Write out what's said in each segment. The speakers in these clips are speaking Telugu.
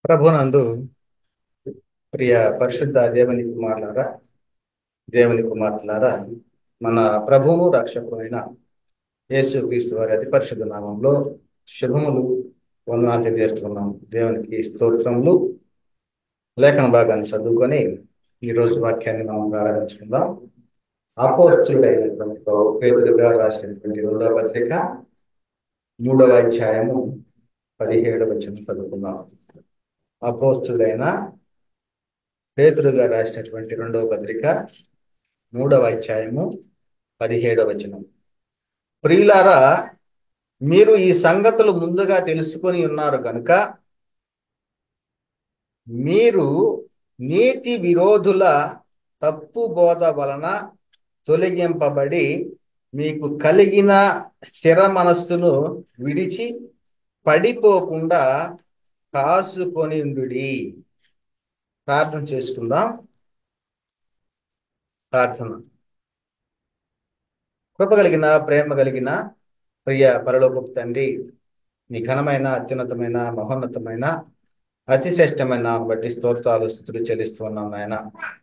ప్రభునందు ప్రియ పరిశుద్ధ దేవుని కుమార్తెలారా, మన ప్రభువును రక్షకుడైన యేసు క్రీస్తు వారి అతి పరిశుద్ధ నామంలో శుభములు, వందనాలు తెలియజేస్తున్నాం. దేవునికి స్తోత్రములు. లేఖన భాగాన్ని చదువుకొని ఈరోజు వాక్యాన్ని మనం ప్రారంభించుకుందాం. అపోస్తులుడైనటువంటి పేతురు గారు రాసినటువంటి 2వ పత్రిక 3వ అధ్యాయము 17వ వచనం చదువుకుందాం. అపోస్తులుడైన పేతురు గారు రాసినటువంటి 2వ పత్రిక 3వ అధ్యాయము 17వ వచనం. ప్రియులారా, మీరు ఈ సంగతులు ముందుగా తెలుసుకొని ఉన్నారు కనుక మీరు నీతి విరోధుల తప్పు బోధ వలన తొలగింపబడి మీకు కలిగిన స్థిర మనస్సును విడిచి పడిపోకుండా కాసుకొనిండుడి. ప్రార్థన చేసుకుందాం. ప్రార్థన. కృప కలిగిన, ప్రేమ కలిగిన ప్రియ పరలోకపు తండ్రి, నీ ఘనమైన, అత్యున్నతమైన, మహోన్నతమైన, అతిశ్రేష్టమైన బట్టి స్తోత్రాలు, స్తుతులు చెల్లిస్తూ ఉన్నాం నాయన.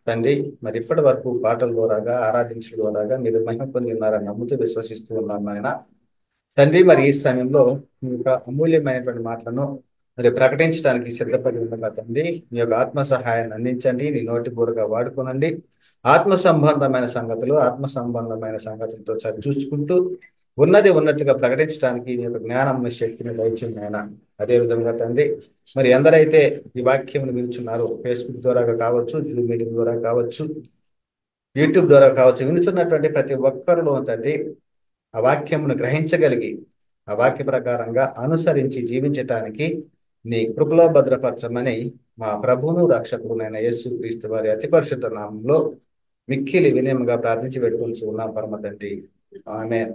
తండ్రి, మరి ఇప్పటి వరకు పాటల ద్వారాగా, ఆరాధించడం ద్వారాగా మీరు మహిమ పొంది ఉన్నారని నమ్ముతూ విశ్వసిస్తూ ఉన్నాం నాయన. తండ్రి, మరి ఈ సమయంలో మీ యొక్క అమూల్యమైనటువంటి మాటలను మరి ప్రకటించడానికి సిద్ధపడి ఉండగా తండ్రి, మీ యొక్క ఆత్మ సహాయాన్ని అందించండి. నీ నోటి బూరగా వాడుకోనండి. ఆత్మ సంబంధమైన సంగతులతో చూసుకుంటూ ఉన్నది ఉన్నట్టుగా ప్రకటించడానికి నీ యొక్క జ్ఞానం, శక్తిని దయచేయండి నాయన. అదే విధంగా తండ్రి, మరి ఎందరైతే ఈ వాక్యం వినుచున్నారో, ఫేస్బుక్ ద్వారా కావచ్చు, జూమ్ మీటింగ్ ద్వారా కావచ్చు, యూట్యూబ్ ద్వారా కావచ్చు, వినుచున్నటువంటి ప్రతి ఒక్కరిలో తండ్రి ఆ వాక్యమును గ్రహించగలిగి ఆ వాక్య ప్రకారంగా అనుసరించి జీవించటానికి నీ కృపలో భద్రపరచమని మా ప్రభువును రక్షకుడునైన యేసు క్రీస్తు వారి అతి పరిశుద్ధ నామంలో మిక్కిలి వినయముగా ప్రార్థించి పెట్టుకుని ఉన్నాం పరమ తండ్రి. ఆమేన్.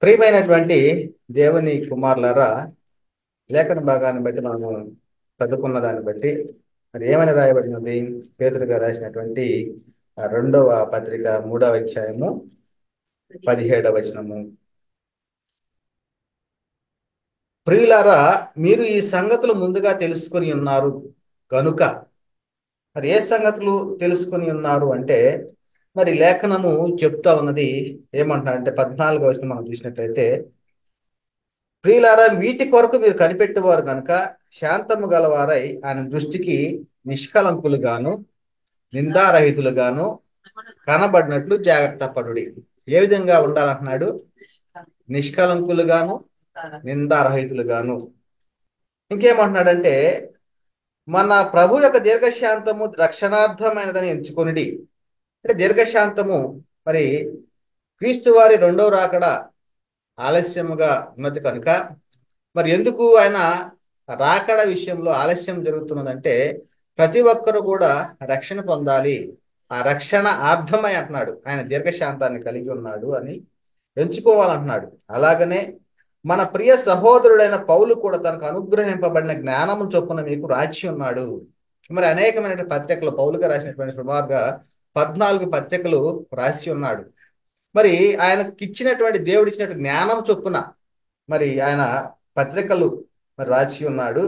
ప్రియమైనటువంటి దేవుని కుమారులారా, లేఖన భాగాన్ని బట్టి మనము చదువుకున్న దాన్ని బట్టి అది ఏమని రాయబడినది? పేతురు గారు రాసినటువంటి 2వ పత్రిక 3వ అధ్యాయము 17వ వచనము. ప్రియులారా, మీరు ఈ సంగతులు ముందుగా తెలుసుకొని ఉన్నారు కనుక. మరి ఏ సంగతులు తెలుసుకొని ఉన్నారు అంటే, మరి లేఖనము చెప్తా ఉన్నది ఏమంటారంటే 14వ వచనం మనం చూసినట్లయితే, ప్రియులారా, వీటి కొరకు మీరు కనిపెట్టేవారు కనుక శాంతము గలవారై ఆయన దృష్టికి నిష్కలంకులుగాను నిందారహితులుగాను కనబడినట్లు జాగ్రత్త పడుడి. ఏ విధంగా ఉండాలంటున్నాడు? నిష్కలంకులుగాను నిందారహితులుగాను. ఇంకేమంటున్నాడంటే, మన ప్రభు యొక్క దీర్ఘశాంతము రక్షణార్థమైనదని ఎంచుకొనిడి. అంటే దీర్ఘశాంతము మరి క్రీస్తు వారి 2వ రాకడ ఆలస్యముగా ఉన్నది కనుక, మరి ఎందుకు ఆయన రాకడ విషయంలో ఆలస్యం జరుగుతున్నదంటే, ప్రతి ఒక్కరు కూడా రక్షణ పొందాలి. ఆ రక్షణ అర్థమై అంటున్నాడు ఆయన దీర్ఘశాంతాన్ని కలిగి ఉన్నాడు అని ఎంచుకోవాలంటున్నాడు. అలాగనే మన ప్రియ సహోదరుడైన పౌలు కూడా తనకు అనుగ్రహింపబడిన జ్ఞానము చొప్పున మీకు రాచి ఉన్నాడు. మరి అనేకమైన పత్రికలు పౌలుగా రాసినటువంటి సుమారుగా 14 పత్రికలు రాసి ఉన్నాడు. మరి ఆయనకి ఇచ్చినటువంటి దేవుడు ఇచ్చినటువంటి జ్ఞానం చొప్పున మరి ఆయన పత్రికలు మరి రాసి ఉన్నాడు.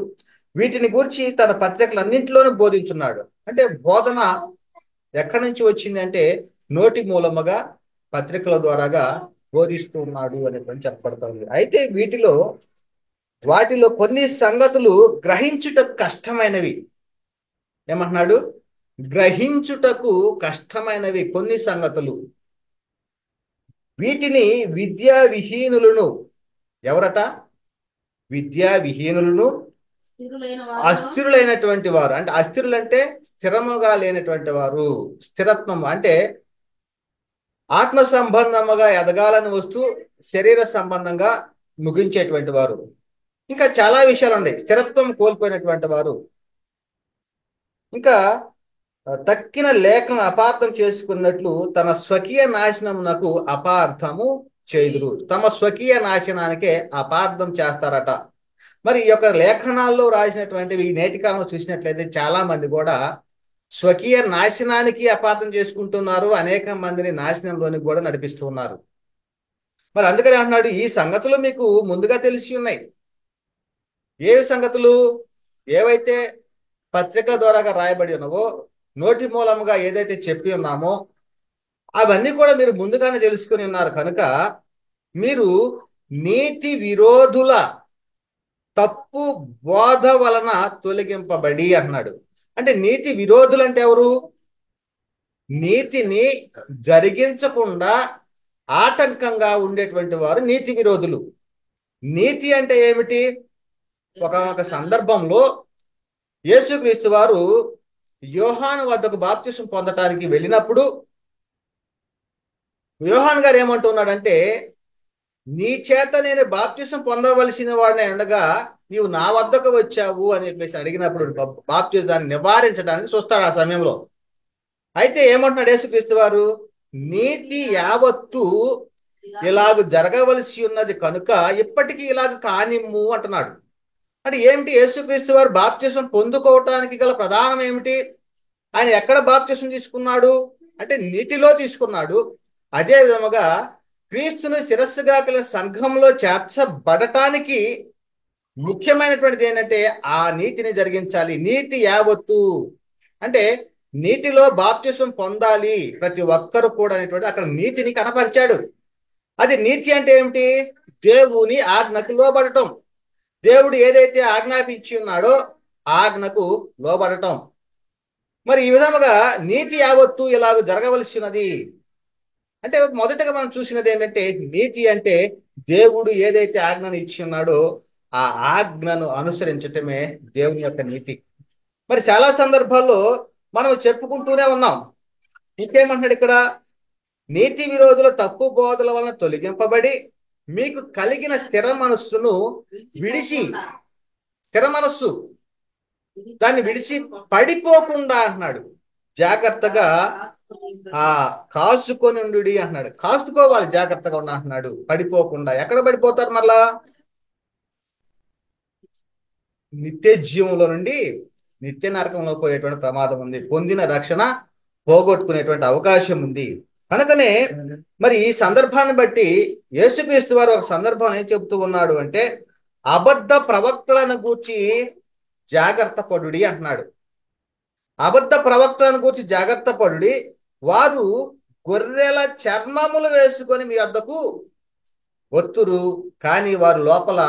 వీటిని గురించి తన పత్రికలన్నింటిలోనూ బోధించున్నాడు. అంటే బోధన ఎక్కడి నుంచి వచ్చింది అంటే, నోటి మూలముగా పత్రికల ద్వారాగా బోధిస్తూ ఉన్నాడు అనేటువంటి చెప్పబడతా ఉంది. అయితే వాటిలో కొన్ని సంగతులు గ్రహించుటకు కష్టమైనవి. ఏమంటున్నాడు? గ్రహించుటకు కష్టమైనవి కొన్ని సంగతులు. వీటిని విద్యా విహీనులను, ఎవరట? విద్యా విహీనులను, అస్థిరులైనటువంటి వారు. అంటే అస్థిరులు అంటే స్థిరముగా లేనటువంటి వారు. స్థిరత్వం అంటే ఆత్మ సంబంధముగా ఎదగాలని వస్తూ శరీర సంబంధంగా ముగించేటువంటి వారు. ఇంకా చాలా విషయాలు ఉన్నాయి. స్థిరత్వం కోల్పోయినటువంటి వారు. ఇంకా తక్కిన లేఖను అపార్థం చేసుకున్నట్లు తన స్వకీయ నాశనమునకు అపార్థము చేయుదురు. తమ స్వకీయ నాశనానికే అపార్థం చేస్తారట. మరి ఈ యొక్క లేఖనాల్లో రాసినటువంటివి నేటి కాలంలో చూసినట్లయితే చాలా మంది కూడా స్వకీయ నాశనానికి అపార్థం చేసుకుంటున్నారు. అనేక మందిని నాశనంలోనికి కూడా నడిపిస్తూ ఉన్నారు. మరి అందుకని అంటున్నాడు, ఈ సంగతులు మీకు ముందుగా తెలిసి ఉన్నాయి. ఏవి సంగతులు? ఏవైతే పత్రిక ద్వారాగా రాయబడి ఉన్నావో, నోటి మూలముగా ఏదైతే చెప్పి ఉన్నామో అవన్నీ కూడా మీరు ముందుగానే తెలుసుకుని ఉన్నారు కనుక మీరు నీతి విరోధుల తప్పు బోధ వలన తొలగింపబడి అన్నాడు. అంటే నీతి విరోధులు అంటే ఎవరు? నీతిని జరిగించకుండా ఆటంకంగా ఉండేటువంటి వారు నీతి విరోధులు. నీతి అంటే ఏమిటి? ఒక సందర్భంలో యేసుక్రీస్తు వారు యోహాను వద్దకు బాప్తిసం పొందటానికి వెళ్ళినప్పుడు యోహాన్ గారు ఏమంటున్నాడంటే, నీ చేత నేను బాప్తిసం పొందవలసిన వాడిని ఉండగా నీవు నా వద్దకు వచ్చావు అని చెప్పేసి అడిగినప్పుడు బాప్తిసాన్ని నివారించడానికి చూస్తాడు ఆ సమయంలో. అయితే ఏమంటున్నాడు యేసుక్రీస్తు వారు? నీతి యావత్తు ఇలాగ జరగవలసి ఉన్నది కనుక ఇప్పటికీ ఇలాగ కానిమ్ము అంటున్నాడు. అంటే ఏమిటి? యేసుక్రీస్తు వారు బాప్తిసం పొందుకోవటానికి గల ప్రధానం ఏమిటి? ఆయన ఎక్కడ బాప్తిసం తీసుకున్నాడు అంటే నీటిలో తీసుకున్నాడు. అదే విధముగా క్రీస్తును శిరస్సుగా కలిగిన సంఘంలో చేర్చబడటానికి ముఖ్యమైనటువంటిది ఏంటంటే ఆ నీతిని జరిగించాలి. నీతి యావత్తు అంటే నీటిలో బాప్తిసం పొందాలి ప్రతి ఒక్కరు కూడా అనేటువంటి అక్కడ నీతిని కనపరిచాడు. అది నీతి అంటే ఏమిటి? దేవుని ఆజ్ఞకు లోబడటం. దేవుడు ఏదైతే ఆజ్ఞాపించి ఉన్నాడో ఆజ్ఞకు లోబడటం. మరి ఈ విధముగా నీతి యావత్తు ఇలాగ జరగవలసినది. అంటే మొదటగా మనం చూసినది ఏంటంటే నీతి అంటే దేవుడు ఏదైతే ఆజ్ఞను ఇచ్చి ఉన్నాడో ఆ ఆజ్ఞను అనుసరించటమే దేవుని యొక్క నీతి. మరి చాలా సందర్భాల్లో మనం చెప్పుకుంటూనే ఉన్నాం. ఇంకేమంటున్నాడు ఇక్కడ? నీతి విరోధుల తప్పు బోధల వలన తొలగింపబడి మీకు కలిగిన స్థిర మనస్సును విడిచి, స్థిర మనస్సు దాన్ని విడిచి పడిపోకుండా అంటున్నాడు. జాగ్రత్తగా కాసుకొని అంటున్నాడు. కాసుకోవాలి, జాగ్రత్తగా ఉన్నా అంటున్నాడు. పడిపోకుండా. ఎక్కడ పడిపోతారు మళ్ళా? నిత్య జీవంలో నుండి నిత్య నరకంలో పోయేటువంటి ప్రమాదం ఉంది. పొందిన రక్షణ పోగొట్టుకునేటువంటి అవకాశం ఉంది. కనుకనే మరి ఈ సందర్భాన్ని బట్టి యేసుక్రీస్తు వారు ఒక సందర్భం ఏం చెబుతూ ఉన్నాడు అంటే అబద్ధ ప్రవక్తలను గూర్చి జాగ్రత్త పడుడి అంటున్నాడు. అబద్ధ ప్రవక్తలను గూర్చి జాగ్రత్త పడుడి, వారు గొర్రెల చర్మములు వేసుకొని మీ వద్దకు ఒత్తురు, కానీ వారు లోపల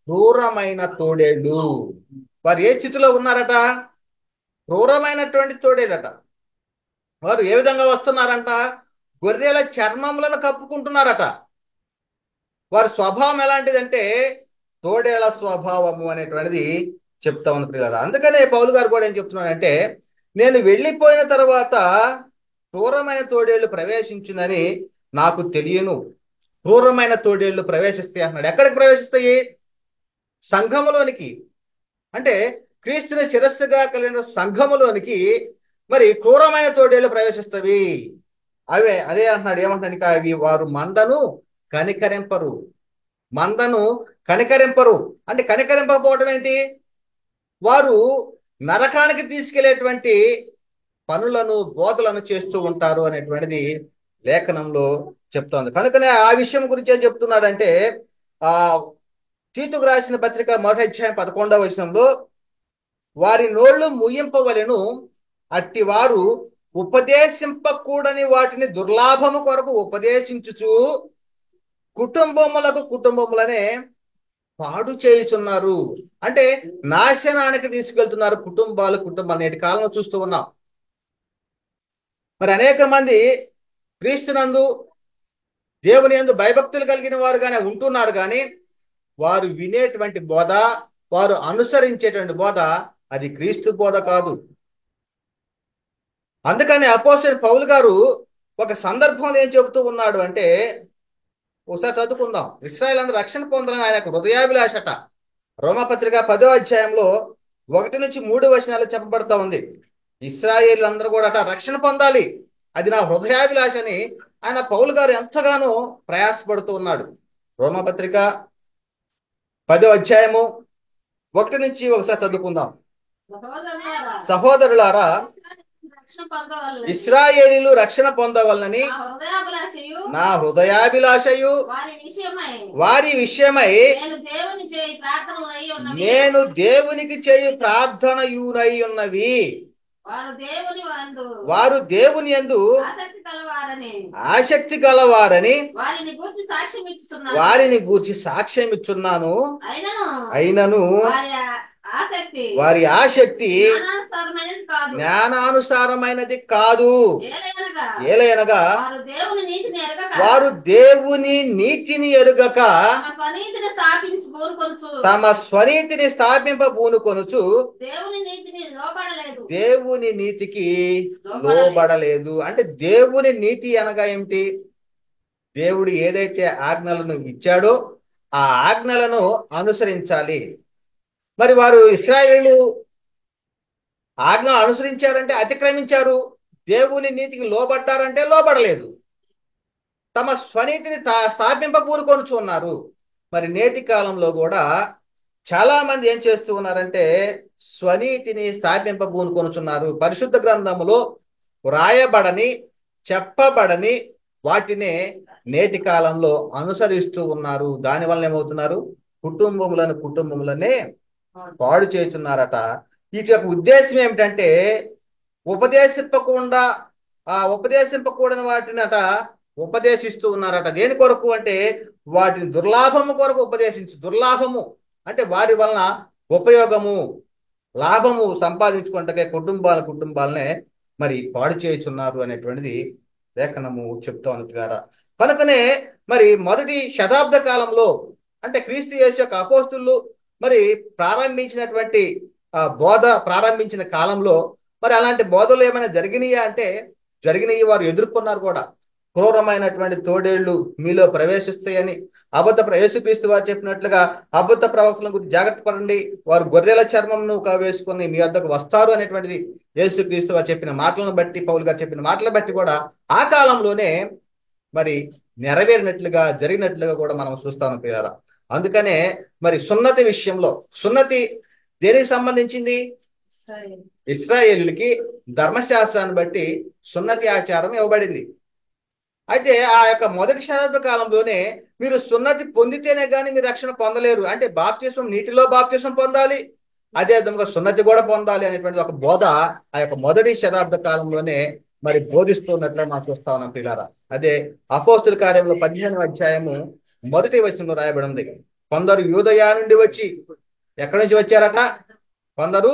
క్రూరమైన తోడేళ్ళు. వారు ఏ స్థితిలో ఉన్నారట? క్రూరమైనటువంటి తోడేళ్ళట. వారు ఏ విధంగా వస్తున్నారంట? గొర్రెల చర్మములను కప్పుకుంటున్నారట. వారి స్వభావం ఎలాంటిదంటే తోడేళ్ల స్వభావము అనేటువంటిది చెప్తా ఉంది పిల్లలు. అందుకనే పౌలు గారు కూడా ఏం చెప్తున్నాడంటే, నేను వెళ్ళిపోయిన తర్వాత క్రూరమైన తోడేళ్లు ప్రవేశించునని నాకు తెలియను. క్రూరమైన తోడేళ్లు ప్రవేశిస్తాయి అన్నాడు. ఎక్కడికి ప్రవేశిస్తాయి? సంఘములోనికి. అంటే క్రీస్తుని శిరస్సుగా కలిగిన సంఘములోనికి మరి క్రూరమైన తోడేళ్లు ప్రవేశిస్తవి. అదే అంటున్నాడు. ఏమంటున్నాడు ఇంకా? అవి వారు మందను కనికరింపరు. మందను కనికరింపరు అంటే కనికరింపకపోవడం ఏంటి? వారు నరకానికి తీసుకెళ్లేటువంటి పనులను బోధలను చేస్తూ ఉంటారు అనేటువంటిది లేఖనంలో చెప్తోంది. కనుకనే ఆ విషయం గురించి ఏం చెప్తున్నాడంటే ఆ తీతుకు రాసిన పత్రిక 1:11 వారి నోళ్లు ముయింపవలెను, అట్టి వారు ఉపదేశింపకూడని వాటిని దుర్లాభము కొరకు ఉపదేశించుచు కుటుంబములనే పాడు చేయుచున్నారు. అంటే నాశనానికి తీసుకెళ్తున్నారు కుటుంబాలు నేటి కాలంలో చూస్తూ ఉన్నాం. మరి అనేక మంది క్రీస్తునందు దేవుని యందు భయభక్తులు కలిగిన వారుగానే ఉంటున్నారు, కానీ వారు వినేటువంటి బోధ, వారు అనుసరించేటువంటి బోధ అది క్రీస్తు బోధ కాదు. అందుకని అపోస్తలుడైన పౌలు గారు ఒక సందర్భంలో ఏం చెబుతూ ఉన్నాడు అంటే ఒకసారి చదువుకుందాం. ఇశ్రాయేలు అందరూ రక్షణ పొందాలని ఆయన హృదయాభిలాషట. రోమపత్రిక 10:1-3 చెప్పబడతా ఉంది. ఇశ్రాయేలు అందరూ కూడా రక్షణ పొందాలి, అది నా హృదయాభిలాష అని ఆయన పౌలు గారు ఎంతగానో ప్రయాసపడుతూ ఉన్నాడు. రోమపత్రిక 10:1 ఒకసారి చదువుకుందాం. సహోదరులారా, రక్షణ పొందవలెనని ఇశ్రాయేలీలు రక్షణ పొందవలనని నా హృదయాభిలాషయు నా హృదయాభిలాషయు వారి విషయమై నేను దేవుని చేయి ప్రార్థనలై ఉన్నవి. నేను దేవునికి చేయు ప్రార్థనయునై ఉన్నవి. వారు దేవుని యందు ఆసక్తి గలవారని వారిని గూర్చి సాక్ష్యం ఇచ్చున్నాను. అయినను వారి ఆసక్తి జ్ఞానానుసారమైనది కాదు. ఏలయనగా వారు దేవుని నీతిని ఎరుగక తమ స్వనీతిని స్థాపింపబూనుకొనుచు దేవుని నీతికి లోబడలేదు. అంటే దేవుని నీతి అనగా ఏమిటి? దేవుడు ఏదైతే ఆజ్ఞలను ఇచ్చాడో ఆ ఆజ్ఞలను అనుసరించాలి. మరి వారు ఇశ్రాయేలు ఆజ్ఞలు అనుసరించారంటే అతిక్రమించారు. దేవుని నీతికి లోబడ్డారంటే లోబడలేదు. తమ స్వనీతిని స్థాపింపబూనుకొనుచున్నారు. మరి నేటి కాలంలో కూడా చాలా మంది ఏం చేస్తూ ఉన్నారంటే స్వనీతిని స్థాపింపబూనుకొనుచున్నారు. పరిశుద్ధ గ్రంథములో వ్రాయబడని చెప్పబడని వాటినే నేటి కాలంలో అనుసరిస్తూ ఉన్నారు. దానివల్ల ఏమవుతున్నారు? కుటుంబములనే పాడు చేస్తున్నారట. వీటి యొక్క ఉద్దేశం ఏమిటంటే ఉపదేశింపకూడని వాటినట ఉపదేశిస్తూ ఉన్నారట. దేని కొరకు అంటే వాటిని దుర్లాభము కొరకు దుర్లాభము అంటే వారి వలన ఉపయోగము లాభము సంపాదించుకుంటే కుటుంబాలనే మరి పాడు చేయుచున్నారు అనేటువంటిది లేఖనము చెప్తా ఉన్నట్టుగారా. కనుకనే మరి మొదటి శతాబ్ద కాలంలో అంటే క్రీస్తు యేసు యొక్క అపోస్తులు మరి ప్రారంభించినటువంటి ప్రారంభించిన కాలంలో మరి అలాంటి బోధలు ఏమైనా జరిగినాయా అంటే జరిగినాయి. వారు ఎదుర్కొన్నారు కూడా. క్రూరమైనటువంటి తోడేళ్లు మీలో ప్రవేశిస్తాయని యేసుక్రీస్తు వారు చెప్పినట్లుగా అబద్ధ ప్రవక్తల గురించి జాగ్రత్త పడండి, వారు గొర్రెల చర్మంను వేసుకుని మీ వద్దకు వస్తారు అనేటువంటిది యేసుక్రీస్తు వారు చెప్పిన మాటలను బట్టి, పౌలు గారు చెప్పిన మాటలను బట్టి కూడా ఆ కాలంలోనే మరి నెరవేరినట్లుగా జరిగినట్లుగా కూడా మనం చూస్తాము పిల్లరా. అందుకనే మరి సున్నతి విషయంలో సున్నతి దేనికి సంబంధించింది? ఇశ్రాయేలులకి ధర్మశాస్త్రాన్ని బట్టి సున్నతి ఆచారం ఇవ్వబడింది. అయితే ఆ యొక్క మొదటి శతాబ్ద కాలంలోనే మీరు సున్నతి పొందితేనే కానీ మీరు రక్షణ పొందలేరు. అంటే బాప్తిస్మం, నీటిలో బాప్తిస్మం పొందాలి, అదే విధంగా సున్నతి కూడా పొందాలి అనేటువంటి ఒక బోధ ఆ యొక్క మొదటి శతాబ్ద కాలంలోనే మరి బోధిస్తున్నట్లు మనం చూస్తా ఉన్నాం పిల్లారా. అదే అపోస్తుల కార్యంలో 15వ అధ్యాయము 1వ వచనంలో రాయబడి ఉంది. కొందరు యూదయ నుండి వచ్చి, ఎక్కడి నుంచి వచ్చారట? కొందరు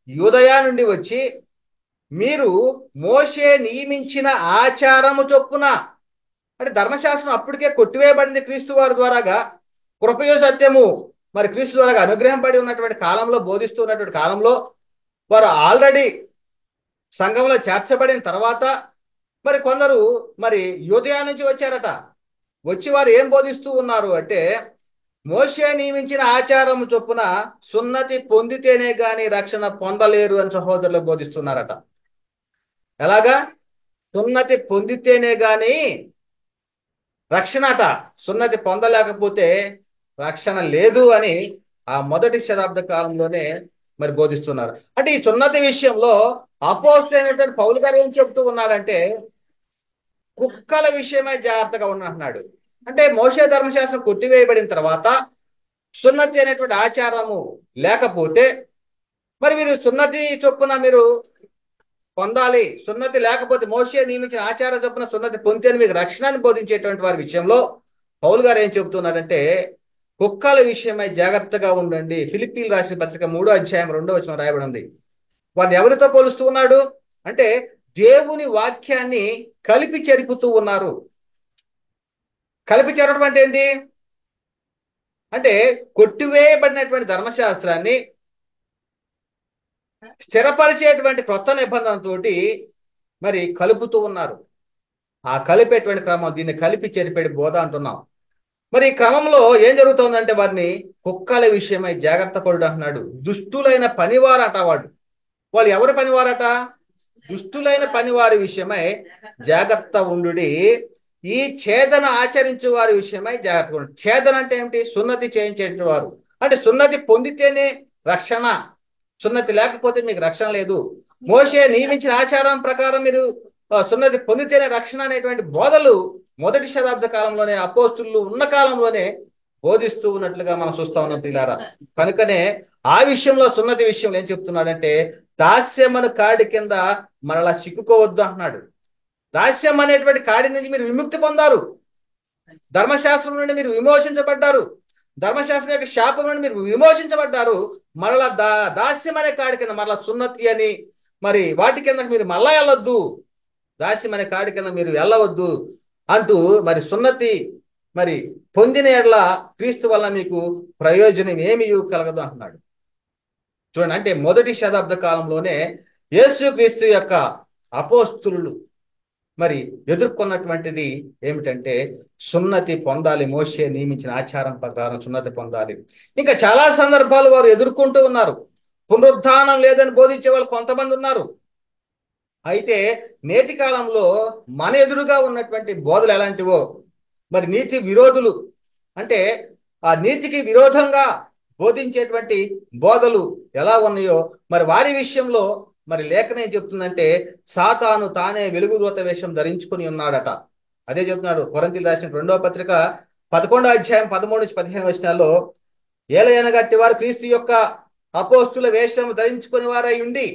యూదయ నుండి వచ్చి మీరు మోషే నియమించిన ఆచారము చొప్పున, అంటే ధర్మశాస్త్రం అప్పటికే కొట్టివేయబడింది క్రీస్తు వారి ద్వారాగా, కృపయో సత్యము మరి క్రీస్తు ద్వారాగా అనుగ్రహం పడి ఉన్నటువంటి కాలంలో, బోధిస్తున్నటువంటి కాలంలో వారు ఆల్రెడీ సంఘంలో చేర్చబడిన తర్వాత మరి కొందరు మరి యూదయ నుంచి వచ్చారట. వచ్చి వారు ఏం బోధిస్తూ ఉన్నారు అంటే మోషే నియమించిన ఆచారం చొప్పున సున్నతి పొందితేనే గాని రక్షణ పొందలేరు అని సహోదరులు బోధిస్తున్నారట. ఎలాగా? సున్నతి పొందితేనే గాని రక్షణ అట, సున్నతి పొందలేకపోతే రక్షణ లేదు అని ఆ మొదటి శతాబ్ద కాలంలోనే మరి బోధిస్తున్నారు. అంటే ఈ సున్నతి విషయంలో అపోస్తలుడైనటువంటి పౌలు గారు ఏం చెబుతూ ఉన్నాడంటే కుక్కల విషయమై జాగ్రత్తగా ఉండంటున్నాడు. అంటే మోషే ధర్మశాస్త్రం కొట్టివేయబడిన తర్వాత సున్నతి అనేటువంటి ఆచారము లేకపోతే మరి మీరు సున్నతి చొప్పున మీరు పొందాలి. సున్నతి లేకపోతే మోషే నియమించిన ఆచార చొప్పున సున్నతి పొందితేనే మీకు రక్షణని బోధించేటువంటి వారి విషయంలో పౌలు గారు ఏం చెబుతున్నారంటే కుక్కల విషయమై జాగ్రత్తగా ఉండండి. ఫిలిప్పీలు రాసిన పత్రిక 3వ అధ్యాయం 2వ వచనం రాయబడి ఉంది. వారిని ఎవరితో పోలుస్తూ ఉన్నాడు అంటే దేవుని వాక్యాన్ని కలిపి చెరుపుతూ ఉన్నారు. కలిపి చెరపడం అంటే ఏంటి అంటే కొట్టివేయబడినటువంటి ధర్మశాస్త్రాన్ని స్థిరపరిచేటువంటి కొత్త నిబంధనతోటి మరి కలుపుతూ ఉన్నారు. ఆ కలిపేటువంటి క్రమం దీన్ని కలిపి చెరిపేటి బోధ అంటున్నాం. మరి ఈ క్రమంలో ఏం జరుగుతుందంటే వారిని కుక్కల విషయమై జాగ్రత్త పడు అంటున్నాడు. దుష్టులైన పనివారట వాళ్ళు ఎవరి పనివారట? దుష్టులైన పనివారి విషయమై జాగ్రత్త ఉండుడి. ఈ ఛేదన ఆచరించే వారి విషయమై జాగ్రత్తగా ఉండు. ఛేదన అంటే ఏమిటి? సున్నతి చేయించేటువంటి వారు. అంటే సున్నతి పొందితేనే రక్షణ, సున్నతి లేకపోతే మీకు రక్షణ లేదు. మోషే నియమించిన ఆచారం ప్రకారం మీరు సున్నతి పొందితేనే రక్షణ అనేటువంటి బోధలు మొదటి శతాబ్ద కాలంలోనే అపోస్తులు ఉన్న కాలంలోనే బోధిస్తూ ఉన్నట్లుగా మనం చూస్తా ఉన్నాం పిల్లారా. కనుకనే ఆ విషయంలో సున్నతి విషయంలో ఏం చెప్తున్నాడంటే దాస్యమను కాడి కింద మరలా చిక్కుకోవద్దు అంటున్నాడు. దాస్యం అనేటువంటి కాడి నుంచి మీరు విముక్తి పొందారు. ధర్మశాస్త్రం నుండి మీరు విమోచించబడ్డారు. ధర్మశాస్త్రం యొక్క శాపం నుండి మీరు విమోచించబడ్డారు. మరలా దాస్యం అనే కాడి కింద మరలా సున్నతి అని మరి వాటి కింద మీరు మళ్ళా వెళ్ళొద్దు, దాస్యం అనే కాడి కింద మీరు వెళ్ళవద్దు అంటూ మరి సున్నతి మరి పొందిన ఎడల క్రీస్తు వల్ల మీకు ప్రయోజనం ఏమీ కలగదు అంటున్నాడు. చూడండి, అంటే మొదటి శతాబ్ద కాలంలోనే యేసు క్రీస్తు యొక్క అపోస్తులు మరి ఎదుర్కొన్నటువంటిది ఏమిటంటే సున్నతి పొందాలి. మోషే నియమించిన ఆచారం ప్రకారం సున్నతి పొందాలి. ఇంకా చాలా సందర్భాలు వారు ఎదుర్కొంటూ ఉన్నారు. పునరుద్ధానం లేదని బోధించే వాళ్ళు కొంతమంది ఉన్నారు. అయితే నేటి కాలంలో మన ఎదురుగా ఉన్నటువంటి బోధలు ఎలాంటివో, మరి నీతి విరోధులు అంటే ఆ నీతికి విరోధంగా బోధించేటువంటి బోధలు ఎలా ఉన్నాయో మరి వారి విషయంలో మరి లేఖనం ఏం చెప్తుందంటే సాతాను తానే వెలుగుదూత వేషం ధరించుకుని ఉన్నాడట. అదే చెప్తున్నాడు కొరింథీయులకు రాసిన 2వ పత్రిక 11వ అధ్యాయం 13-15 వచనాల్లో, ఏలయనగట్టి వారు క్రీస్తు యొక్క అపోస్తుల వేషం ధరించుకుని వారై ఉండి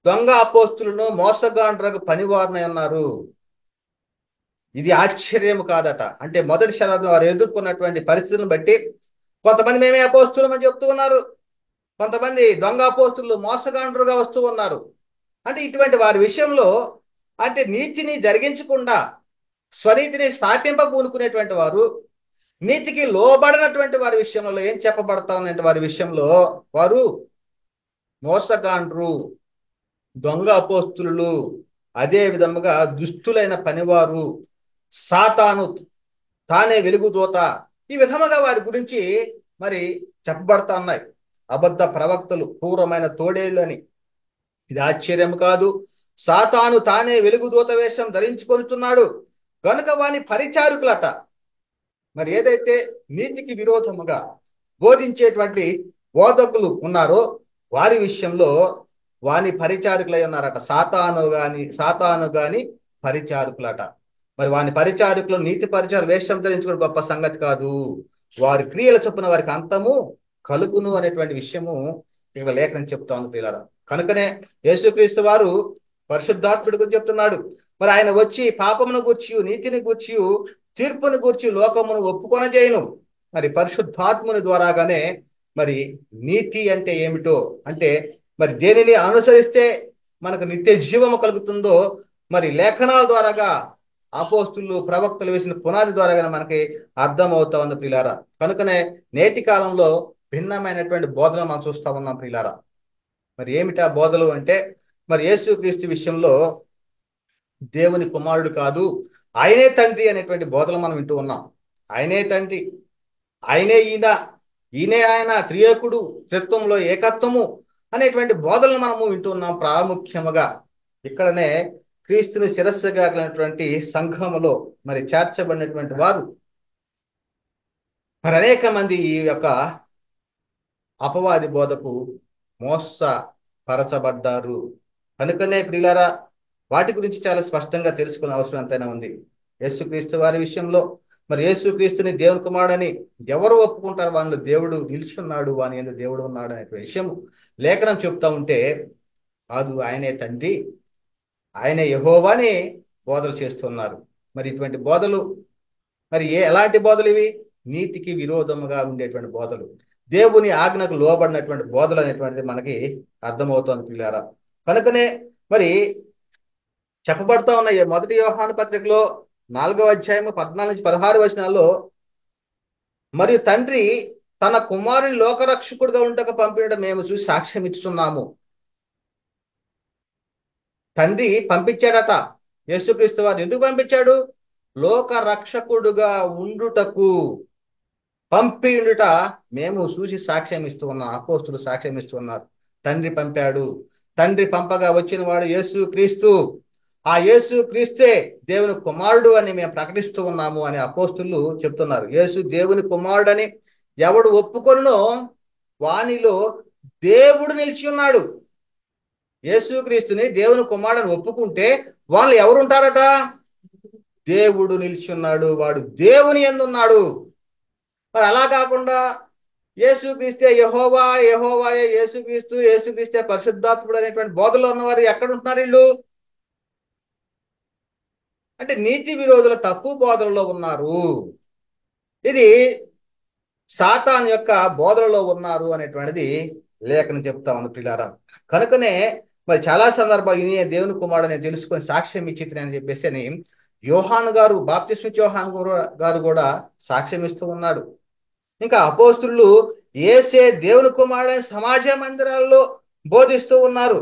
దొంగ అపోస్తులను మోసగాండ్రకు పనివారనై ఉన్నారు. ఇది ఆశ్చర్యం కాదట. అంటే మొదటి శతాబ్దం వారు ఎదుర్కొన్నటువంటి పరిస్థితులను బట్టి కొంతమంది మేమే అపోస్తులం అని చెప్తూ ఉన్నారు, కొంతమంది దొంగ అపోస్తులు మోసగాండ్రుగా వస్తూ ఉన్నారు. అంటే ఇటువంటి వారి విషయంలో అంటే నీతిని జరిగించకుండా స్వనీతిని స్థాపింపబూనుకునేటువంటి వారు, నీతికి లోబడినటువంటి వారి విషయంలో ఏం చెప్పబడతా ఉన్నటువంటి వారి విషయంలో వారు మోసగాండ్రు, దొంగ అపోస్తులు, అదే విధముగా దుష్టులైన పనివారు, సాతాను తానే వెలుగుదూత, ఈ విధముగా వారి గురించి మరి చెప్పబడతా ఉన్నాయి. అబద్ధ ప్రవక్తలు, క్రూరమైన తోడేళ్ళు అని. ఇది ఆశ్చర్యం కాదు. సాతాను తానే వెలుగుదూత వేషం ధరించుకొనుచున్నాడు కనుక వాని పరిచారకులట. మరి ఏదైతే నీతికి విరోధముగా బోధించేటువంటి బోధకులు ఉన్నారో వారి విషయంలో వాని పరిచారకులై ఉన్నారట. సాతాను గాని పరిచారకులట. మరి వాని పరిచారకులు నీతి పరిచార వేషం ధరించుకుని గొప్ప సంగతి కాదు, వారి క్రియల చొప్పున వారికి అంతము కలుగును అనేటువంటి విషయము ఇక్కడ లేఖనం చెప్తా ఉంది పిల్లరా. కనుకనే యేసుక్రీస్తు వారు పరిశుద్ధాత్ముడి గురించి చెప్తున్నాడు. మరి ఆయన వచ్చి పాపమును గూర్చి నీతిని గూర్చి తీర్పును గూర్చి లోకమును ఒప్పుకొనజేయును. మరి పరిశుద్ధాత్ముని ద్వారాగానే మరి నీతి అంటే ఏమిటో, అంటే మరి దేనిని అనుసరిస్తే మనకు నిత్య జీవము కలుగుతుందో మరి లేఖనాల ద్వారాగా అపోస్తులు ప్రవక్తలు వేసిన పునాది ద్వారాగా మనకి అర్థం అవుతా ఉంది ప్రియులారా. కనుకనే నేటి కాలంలో భిన్నమైనటువంటి బోధన మనం చూస్తా ఉన్నాం ప్రియులారా. మరి ఏమిటా బోధలు అంటే మరి యేసుక్రీస్తు విషయంలో దేవుని కుమారుడు కాదు, ఆయనే తండ్రి అనేటువంటి బోధలు మనం వింటూ ఉన్నాం. ఆయనే తండ్రి, ఆయనే ఈయనే ఆయన, త్రియేకుడు, త్రిత్వంలో ఏకత్వము అనేటువంటి బోధలను మనము వింటూ ఉన్నాం. ప్రాముఖ్యముగా ఇక్కడనే క్రీస్తుని శిరస్సుగా కలిగినటువంటి సంఘములో మరి చేర్చబడినటువంటి వారు మరి అనేక మంది ఈ యొక్క అపవాది బోధకు మోసపరచబడ్డారు. కనుకనే ప్రియులారా వాటి గురించి చాలా స్పష్టంగా తెలుసుకునే అవసరం ఎంతైనా ఉంది. యేసుక్రీస్తు వారి విషయంలో మరి యేసుక్రీస్తుని దేవుని కుమారుడని ఎవరు ఒప్పుకుంటారు వాళ్ళు దేవుడు నిలిచి ఉన్నాడు, వాని యందు దేవుడు ఉన్నాడు అనే విషయం లేఖనం చెప్తా ఉంటే కాదు, ఆయనే తండ్రి, ఆయనే యెహోవాని బోధలు చేస్తున్నారు. మరి ఇటువంటి బోధలు మరి ఎలాంటి బోధలు ఇవి? నీతికి విరోధముగా ఉండేటువంటి బోధలు, దేవుని ఆజ్ఞకు లోబడినటువంటి బోధలు అనేటువంటిది మనకి అర్థమవుతోంది పిల్లారా. కనుకనే మరి చెప్పబడతా ఉన్న మొదటి యోహాను పత్రికలో 4వ అధ్యాయము 14-16 వచనాల్లో మరియు తండ్రి తన కుమారుని లోకరక్షకుడిగా ఉండక పంపినట్టు మేము చూసి సాక్ష్యం ఇస్తున్నాము. తండ్రి పంపించాడట యేసుక్రీస్తు వారిని. ఎందుకు పంపించాడు? లోక రక్షకుడుగా ఉండుటకు పంపి ఉండుట మేము చూసి సాక్ష్యం ఇస్తూ ఉన్నాం. అపోస్తులు సాక్ష్యం ఇస్తూ ఉన్నారు. తండ్రి పంపాడు, తండ్రి పంపగా వచ్చిన వాడు యేసుక్రీస్తు, ఆ యేసుక్రీస్తే దేవుని కుమారుడు అని మేము ప్రకటిస్తూ ఉన్నాము అని అపోస్తులు చెప్తున్నారు. యేసు దేవుని కుమారుడని ఎవడు ఒప్పుకొనునో వానిలో దేవుడు నిలిచి ఉన్నాడు. యేసుక్రీస్తుని దేవుని కుమారుని ఒప్పుకుంటే వాళ్ళు ఎవరుంటారట? దేవుడు నిలిచి ఉన్నాడు, వాడు దేవుని యందు ఉన్నాడు. మరి అలా కాకుండా యేసుక్రీస్తే యెహోవా, యెహోవాయే యేసుక్రీస్తు, యేసుక్రీస్తే పరిశుద్ధాత్ముడు అనేటువంటి బోధలో ఉన్నవారు ఎక్కడ ఉంటున్నారు వీళ్ళు? అంటే నీతి విరోధుల తప్పు బోధనలో ఉన్నారు. ఇది సాతాన్ యొక్క బోధనలో ఉన్నారు అనేటువంటిది లేఖనం చెప్తా ఉంది ప్రియులారా. కనుకనే మరి చాలా సందర్భాలు ఈయన దేవుని కుమారుడు నేను తెలుసుకొని సాక్ష్యం ఇచ్చితిని అని చెప్పేసి అని యోహాను గారు, బాప్తిస్మిచ్చే యోహాను గారు కూడా సాక్ష్యం ఇస్తూ ఉన్నాడు. ఇంకా అపోస్తులు యేసే దేవుని కుమారుడైన సమాజ మందిరాల్లో బోధిస్తూ ఉన్నారు.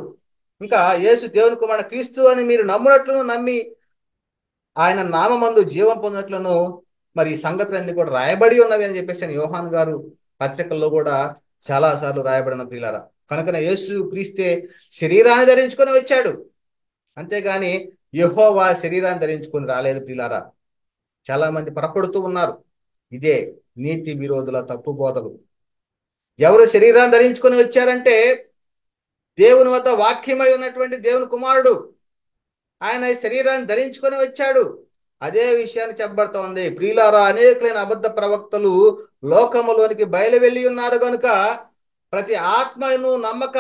ఇంకా యేసు దేవుని కుమారుడు క్రీస్తు అని మీరు నమ్మునట్లును, నమ్మి ఆయన నామమందు జీవం పొందినట్లును మరి ఈ సంగతులన్నీ కూడా రాయబడి ఉన్నవి అని చెప్పేసి యోహాన్ గారు పత్రికల్లో కూడా చాలా సార్లు రాయబడిన ప్రియులారా. కనుకనే యేసు క్రీస్తే శరీరాన్ని ధరించుకొని వచ్చాడు, అంతేగాని యెహోవా శరీరాన్ని ధరించుకొని రాలేదు ప్రియులారా. చాలా మంది పొరపడుతూ ఉన్నారు. ఇదే నీతి విరోధుల తప్పు బోధలు. ఎవరు శరీరాన్ని ధరించుకొని వచ్చారంటే దేవుని వద్ద వాక్యమై ఉన్నటువంటి దేవుని కుమారుడు ఆయన శరీరాన్ని ధరించుకొని వచ్చాడు. అదే విషయాన్ని చెప్పబడుతోంది. ప్రియులారా, అనేకులైన అబద్ధ ప్రవక్తలు లోకములోనికి బయలు వెళ్ళి ఉన్నారు కనుక ప్రతి ఆత్మను నమ్మక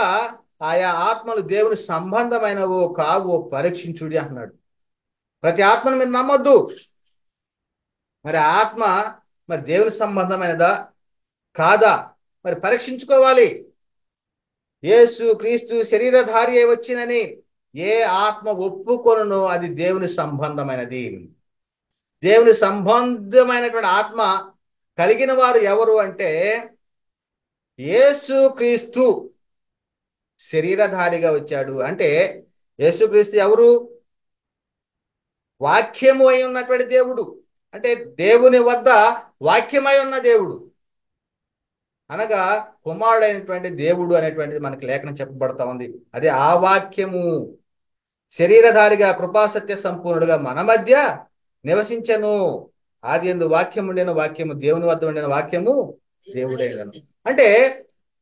ఆయా ఆత్మలు దేవుని సంబంధమైనవో కావో పరీక్షించుడి అన్నాడు. ప్రతి ఆత్మను మీరు నమ్మొద్దు. మరి ఆత్మ మరి దేవుని సంబంధమైనదా కాదా మరి పరీక్షించుకోవాలి. యేసు క్రీస్తు శరీరధారి అయి వచ్చినని ఏ ఆత్మ ఒప్పుకొనునో అది దేవుని సంబంధమైనది. దేవుని సంబంధమైనటువంటి ఆత్మ కలిగిన వారు ఎవరు అంటే యేసు క్రీస్తు శరీరధారిగా వచ్చాడు. అంటే యేసుక్రీస్తు ఎవరు? వాక్యము అయి ఉన్నటువంటి దేవుడు. అంటే దేవుని వద్ద వాక్యమై ఉన్న దేవుడు అనగా కుమారుడైనటువంటి దేవుడు అనేటువంటిది మనకి లేఖనం చెప్పబడతా ఉంది. అదే ఆ వాక్యము శరీరధారిగా కృపాసత్య సంపూర్ణుడుగా మన మధ్య నివసించను. ఆది యందు వాక్యం ఉండేను, వాక్యము దేవుని వద్ద ఉండిన, వాక్యము దేవుడైనను. అంటే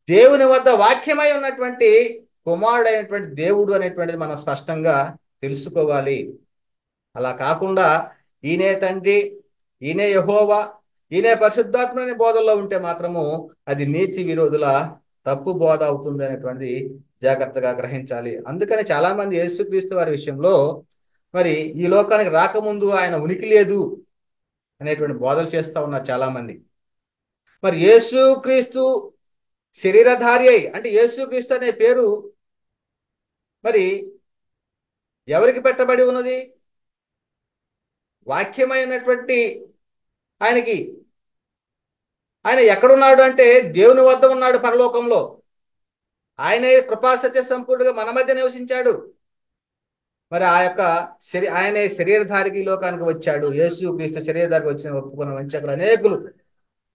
దేవుని వద్ద వాక్యమై ఉన్నటువంటి కుమారుడైనటువంటి దేవుడు అనేటువంటిది మనం స్పష్టంగా తెలుసుకోవాలి. అలా కాకుండా ఈయనే తండ్రి, ఈయనే యెహోవా, ఈయనే పరిశుద్ధాత్మని బోధల్లో ఉంటే మాత్రము అది నీతి విరోధుల తప్పు బోధ అవుతుంది అనేటువంటిది జాగ్రత్తగా గ్రహించాలి. అందుకని చాలా మంది యేసుక్రీస్తు వారి విషయంలో మరి ఈ లోకానికి రాకముందు ఆయన ఉనికి లేదు అనేటువంటి బోధలు చేస్తూ ఉన్నారు చాలా మంది. మరి యేసుక్రీస్తు శరీరధారి అయి, అంటే యేసుక్రీస్తు అనే పేరు మరి ఎవరికి పెట్టబడి ఉన్నది? వాక్యమైనటువంటి ఆయనకి. ఆయన ఎక్కడున్నాడు అంటే దేవుని వద్ద ఉన్నాడు, పరలోకంలో. ఆయనే కృపాసత్య సంపూర్ణుడుగా మన మధ్య నివసించాడు. మరి ఆ యొక్క ఆయనే శరీరధారికి లోకానికి వచ్చాడు. యేసుక్రీస్తు శరీరధారికి వచ్చిన ఒప్పుకున్న వంచకులు అనేకులు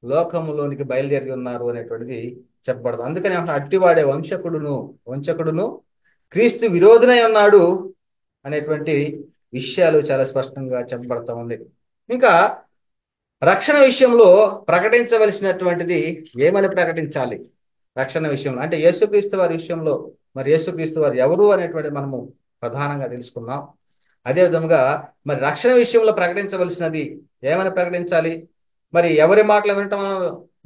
లోకములోనికి బయలుదేరి ఉన్నారు అనేటువంటిది చెప్పబడదు. అందుకని అట్టివాడే వంచకుడును క్రీస్తు విరోధనై ఉన్నాడు అనేటువంటి విషయాలు చాలా స్పష్టంగా చెప్పబడతా ఉంది. ఇంకా రక్షణ విషయంలో ప్రకటించవలసినటువంటిది ఏమని ప్రకటించాలి? రక్షణ విషయంలో అంటే యేసుక్రీస్తు వారి విషయంలో మరి యేసుక్రీస్తు వారు ఎవరు అనేటువంటి మనము ప్రధానంగా తెలుసుకున్నాం. అదే విధంగా మరి రక్షణ విషయంలో ప్రకటించవలసినది ఏమని ప్రకటించాలి? మరి ఎవరి మాటలు వినటం